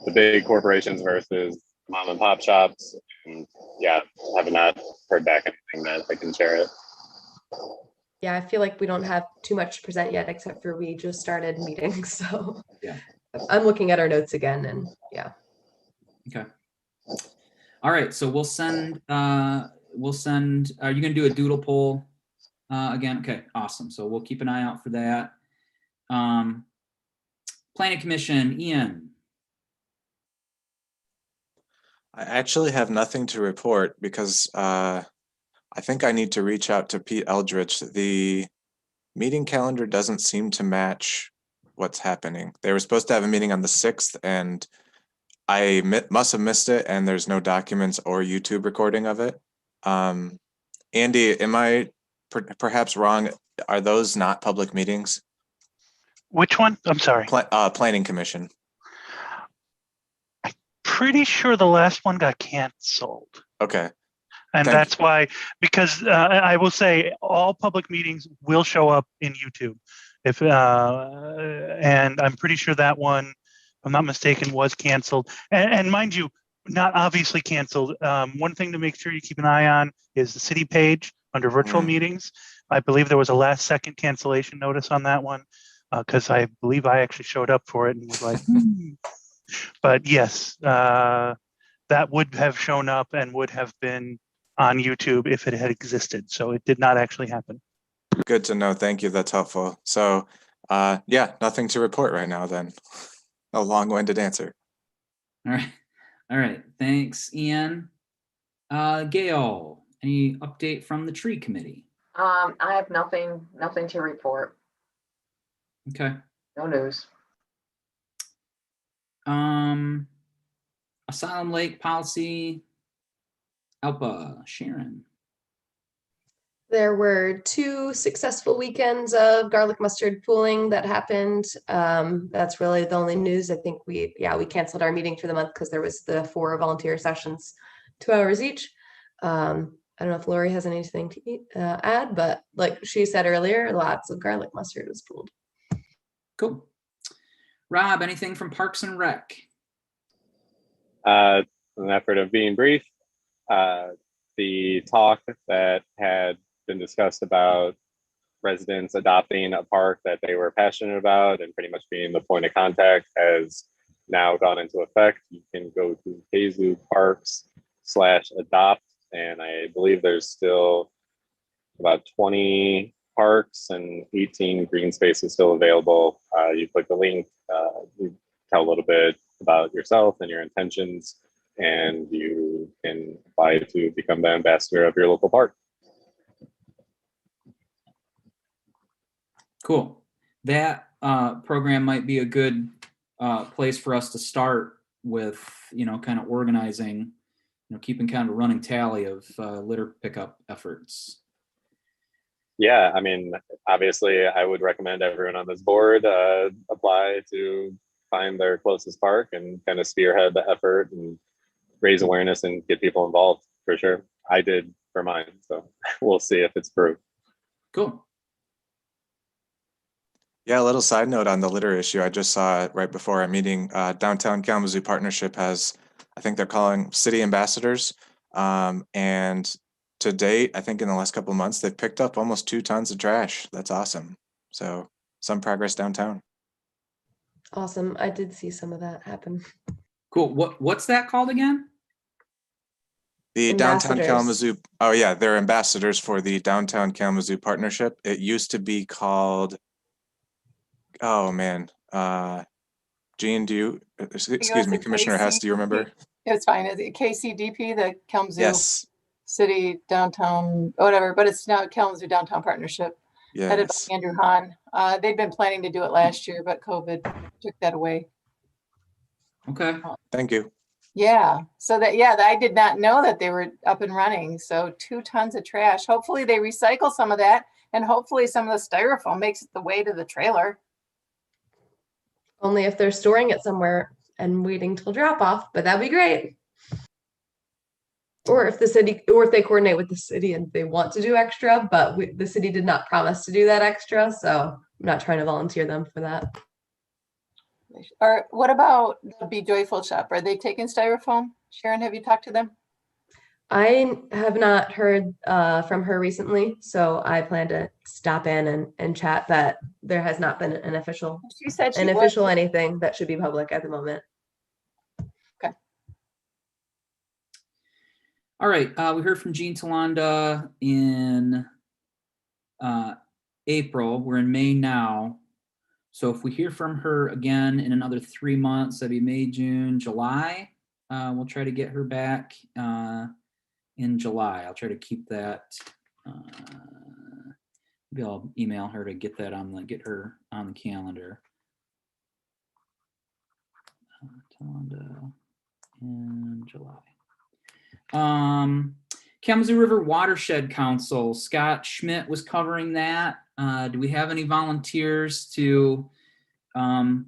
Speaker 12: the big corporations versus mom and pop shops. And yeah, I have not heard back anything that I can share it.
Speaker 5: Yeah, I feel like we don't have too much to present yet, except for we just started meeting. So
Speaker 1: yeah,
Speaker 5: I'm looking at our notes again, and yeah.
Speaker 1: Okay. All right, so we'll send, are you gonna do a doodle poll again? Okay, awesome. So we'll keep an eye out for that. Planning Commission, Ian.
Speaker 2: I actually have nothing to report because I think I need to reach out to Pete Eldridge. The meeting calendar doesn't seem to match what's happening. They were supposed to have a meeting on the 6th and I must have missed it, and there's no documents or YouTube recording of it. Andy, am I perhaps wrong? Are those not public meetings?
Speaker 4: Which one? I'm sorry.
Speaker 2: Planning Commission.
Speaker 4: Pretty sure the last one got canceled.
Speaker 2: Okay.
Speaker 4: And
Speaker 2: Thank
Speaker 4: that's why, because I will say all public meetings will show up in YouTube. And I'm pretty sure that one, if I'm not mistaken, was canceled. And mind you, not obviously canceled. One thing to make sure you keep an eye on is the city page under virtual meetings. I believe there was a last second cancellation notice on that one because I believe I actually showed up for it and was like, But yes, that would have shown up and would have been on YouTube if it had existed. So it did not actually happen.
Speaker 2: Good to know. Thank you. That's helpful. So yeah, nothing to report right now then. A long-winded answer.
Speaker 1: All right. All right. Thanks, Ian. Gail, any update from the tree committee?
Speaker 3: I have nothing to report.
Speaker 1: Okay.
Speaker 3: No news.
Speaker 1: Asylum Lake policy, Alpa, Sharon.
Speaker 5: There were 2 successful weekends of garlic mustard pooling that happened. That's really the only news. I think we canceled our meeting for the month because there was the 4 volunteer sessions, 2 hours each. I don't know if Lori has anything to add, but like she said earlier, lots of garlic mustard was pooled.
Speaker 1: Cool. Rob, anything from Parks and Rec?
Speaker 12: An effort of being brief, the talk that had been discussed about residents adopting a park that they were passionate about and pretty much being the point of contact has now gone into effect. You can go to Kalamazoo Parks/adopt, and I believe there's still about 20 parks and 18 green spaces still available. You click the link, you tell a little bit about yourself and your intentions, and you can apply to become the ambassador of your local park.
Speaker 1: Cool. That program might be a good place for us to start with, kind of organizing, keeping kind of a running tally of litter pickup efforts.
Speaker 12: Yeah, I mean, obviously, I would recommend everyone on this board apply to find their closest park and kind of spearhead the effort and raise awareness and get people involved for sure. I did for mine, so we'll see if it's proved.
Speaker 1: Cool.
Speaker 2: Yeah, a little side note on the litter issue. I just saw it right before our meeting. Downtown Kalamazoo Partnership has, I think they're calling city ambassadors. And to date, I think in the last couple of months, they've picked up almost 2 tons of trash. That's awesome. So some progress downtown.
Speaker 5: Awesome. I did see some of that happen.
Speaker 1: Cool. What's that called again?
Speaker 2: The Downtown Kalamazoo. Oh yeah, they're ambassadors for the Downtown Kalamazoo Partnership. It used to be called, oh man, Jean, do you, excuse me, Commissioner Hess, do you remember?
Speaker 8: It's fine. Is it KCDP, the Kalamazoo
Speaker 2: Yes.
Speaker 8: City Downtown, whatever, but it's now Kalamazoo Downtown Partnership, headed by Andrew Hahn. They'd been planning to do it last year, but COVID took that away.
Speaker 1: Okay.
Speaker 2: Thank you.
Speaker 8: Yeah. So I did not know that they were up and running. So 2 tons of trash. Hopefully they recycle some of that, and hopefully some of the styrofoam makes it the way to the trailer.
Speaker 5: Only if they're storing it somewhere and waiting till drop off, but that'd be great. Or if they coordinate with the city and they want to do extra, but the city did not promise to do that extra, so I'm not trying to volunteer them for that.
Speaker 8: Or what about the Be Joyful shop? Are they taking styrofoam? Sharon, have you talked to them?
Speaker 5: I have not heard from her recently, so I plan to stop in and chat, but there has not been an official,
Speaker 8: she said
Speaker 5: anything that should be public at the moment.
Speaker 8: Okay.
Speaker 1: All right, we heard from Jean Talanda in April. We're in May now. So if we hear from her again in another 3 months, that'd be May, June, July. We'll try to get her back in July. I'll try to keep that. Maybe I'll email her to get that get her on the calendar. Talanda in July. Kalamazoo River Watershed Council, Scott Schmidt was covering that. Do we have any volunteers to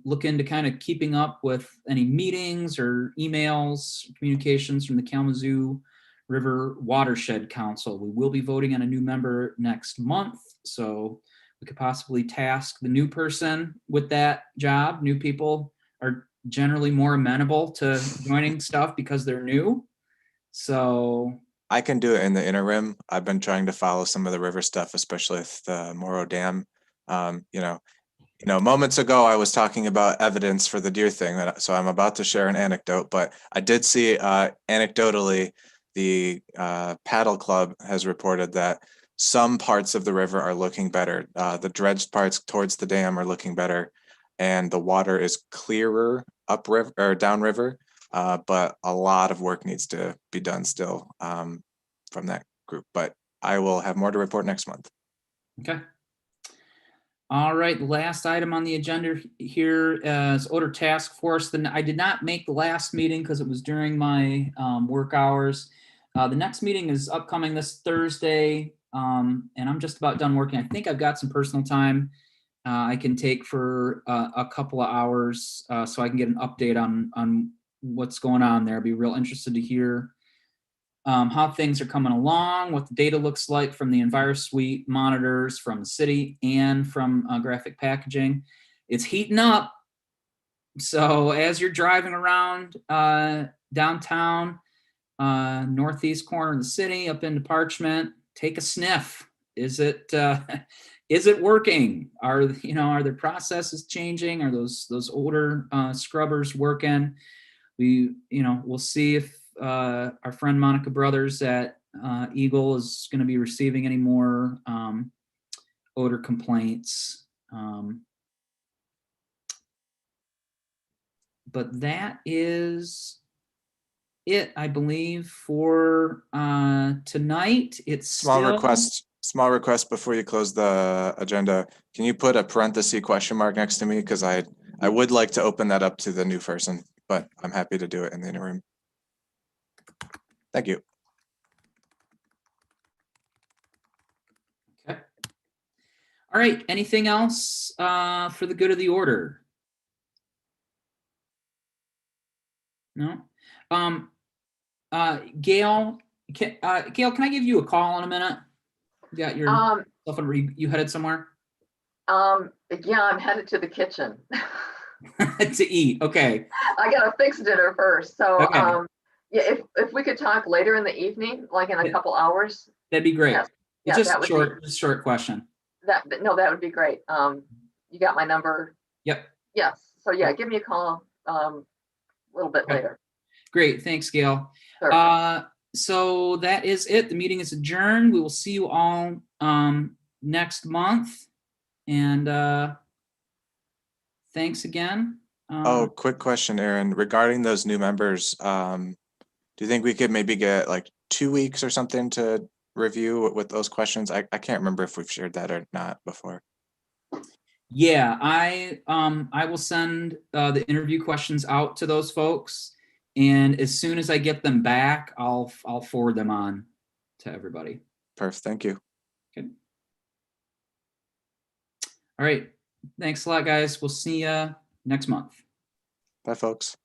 Speaker 1: look into kind of keeping up with any meetings or emails, communications from the Kalamazoo River Watershed Council? We will be voting on a new member next month, so we could possibly task the new person with that job. New people are generally more amenable to joining stuff because they're new. So
Speaker 2: I can do it in the interim. I've been trying to follow some of the river stuff, especially with the Morrow Dam. Moments ago, I was talking about evidence for the deer thing, so I'm about to share an anecdote, but I did see anecdotally, the paddle club has reported that some parts of the river are looking better. The dredged parts towards the dam are looking better, and the water is clearer upriver or downriver. But a lot of work needs to be done still from that group. But I will have more to report next month.
Speaker 1: Okay. All right, last item on the agenda here is Odor Task Force. Then I did not make the last meeting because it was during my work hours. The next meeting is upcoming this Thursday, and I'm just about done working. I think I've got some personal time I can take for a couple of hours so I can get an update on what's going on there. I'd be real interested to hear how things are coming along, what the data looks like from the EnviroSuite monitors from the city and from graphic packaging. It's heating up. So as you're driving around downtown, northeast corner of the city up into Parchment, take a sniff. Is it working? Are their processes changing? Are those older scrubbers working? We'll see if our friend Monica Brothers at Eagle is going to be receiving any more odor complaints. But that is it, I believe, for tonight. It's
Speaker 2: Small request before you close the agenda. Can you put a parenthesis question mark next to me? Because I would like to open that up to the new person, but I'm happy to do it in the interim. Thank you.
Speaker 1: Okay. All right. Anything else for the good of the order? No. Gail, can I give you a call in a minute? You got your stuff and you headed somewhere?
Speaker 3: Yeah, I'm headed to the kitchen.
Speaker 1: To eat. Okay.
Speaker 3: I gotta fix dinner first. So
Speaker 1: Okay.
Speaker 3: yeah, if we could talk later in the evening, like in a couple hours.
Speaker 1: That'd be great.
Speaker 3: Yes.
Speaker 1: It's
Speaker 3: Yeah,
Speaker 1: just
Speaker 3: that would
Speaker 1: a short question.
Speaker 3: that would be great. You got my number?
Speaker 1: Yep.
Speaker 3: Yes. So yeah, give me a call a little bit later.
Speaker 1: Great. Thanks, Gail.
Speaker 3: Sure.
Speaker 1: So that is it. The meeting is adjourned. We will see you all next month. And thanks again.
Speaker 2: Quick question, Aaron. Regarding those new members, do you think we could maybe get like 2 weeks or something to review with those questions? I can't remember if we've shared that or not before.
Speaker 1: Yeah, I will send the interview questions out to those folks, and as soon as I get them back, I'll forward them on to everybody.
Speaker 2: Perfect. Thank you.
Speaker 1: Good. All right. Thanks a lot, guys. We'll see you next month.
Speaker 2: Bye, folks.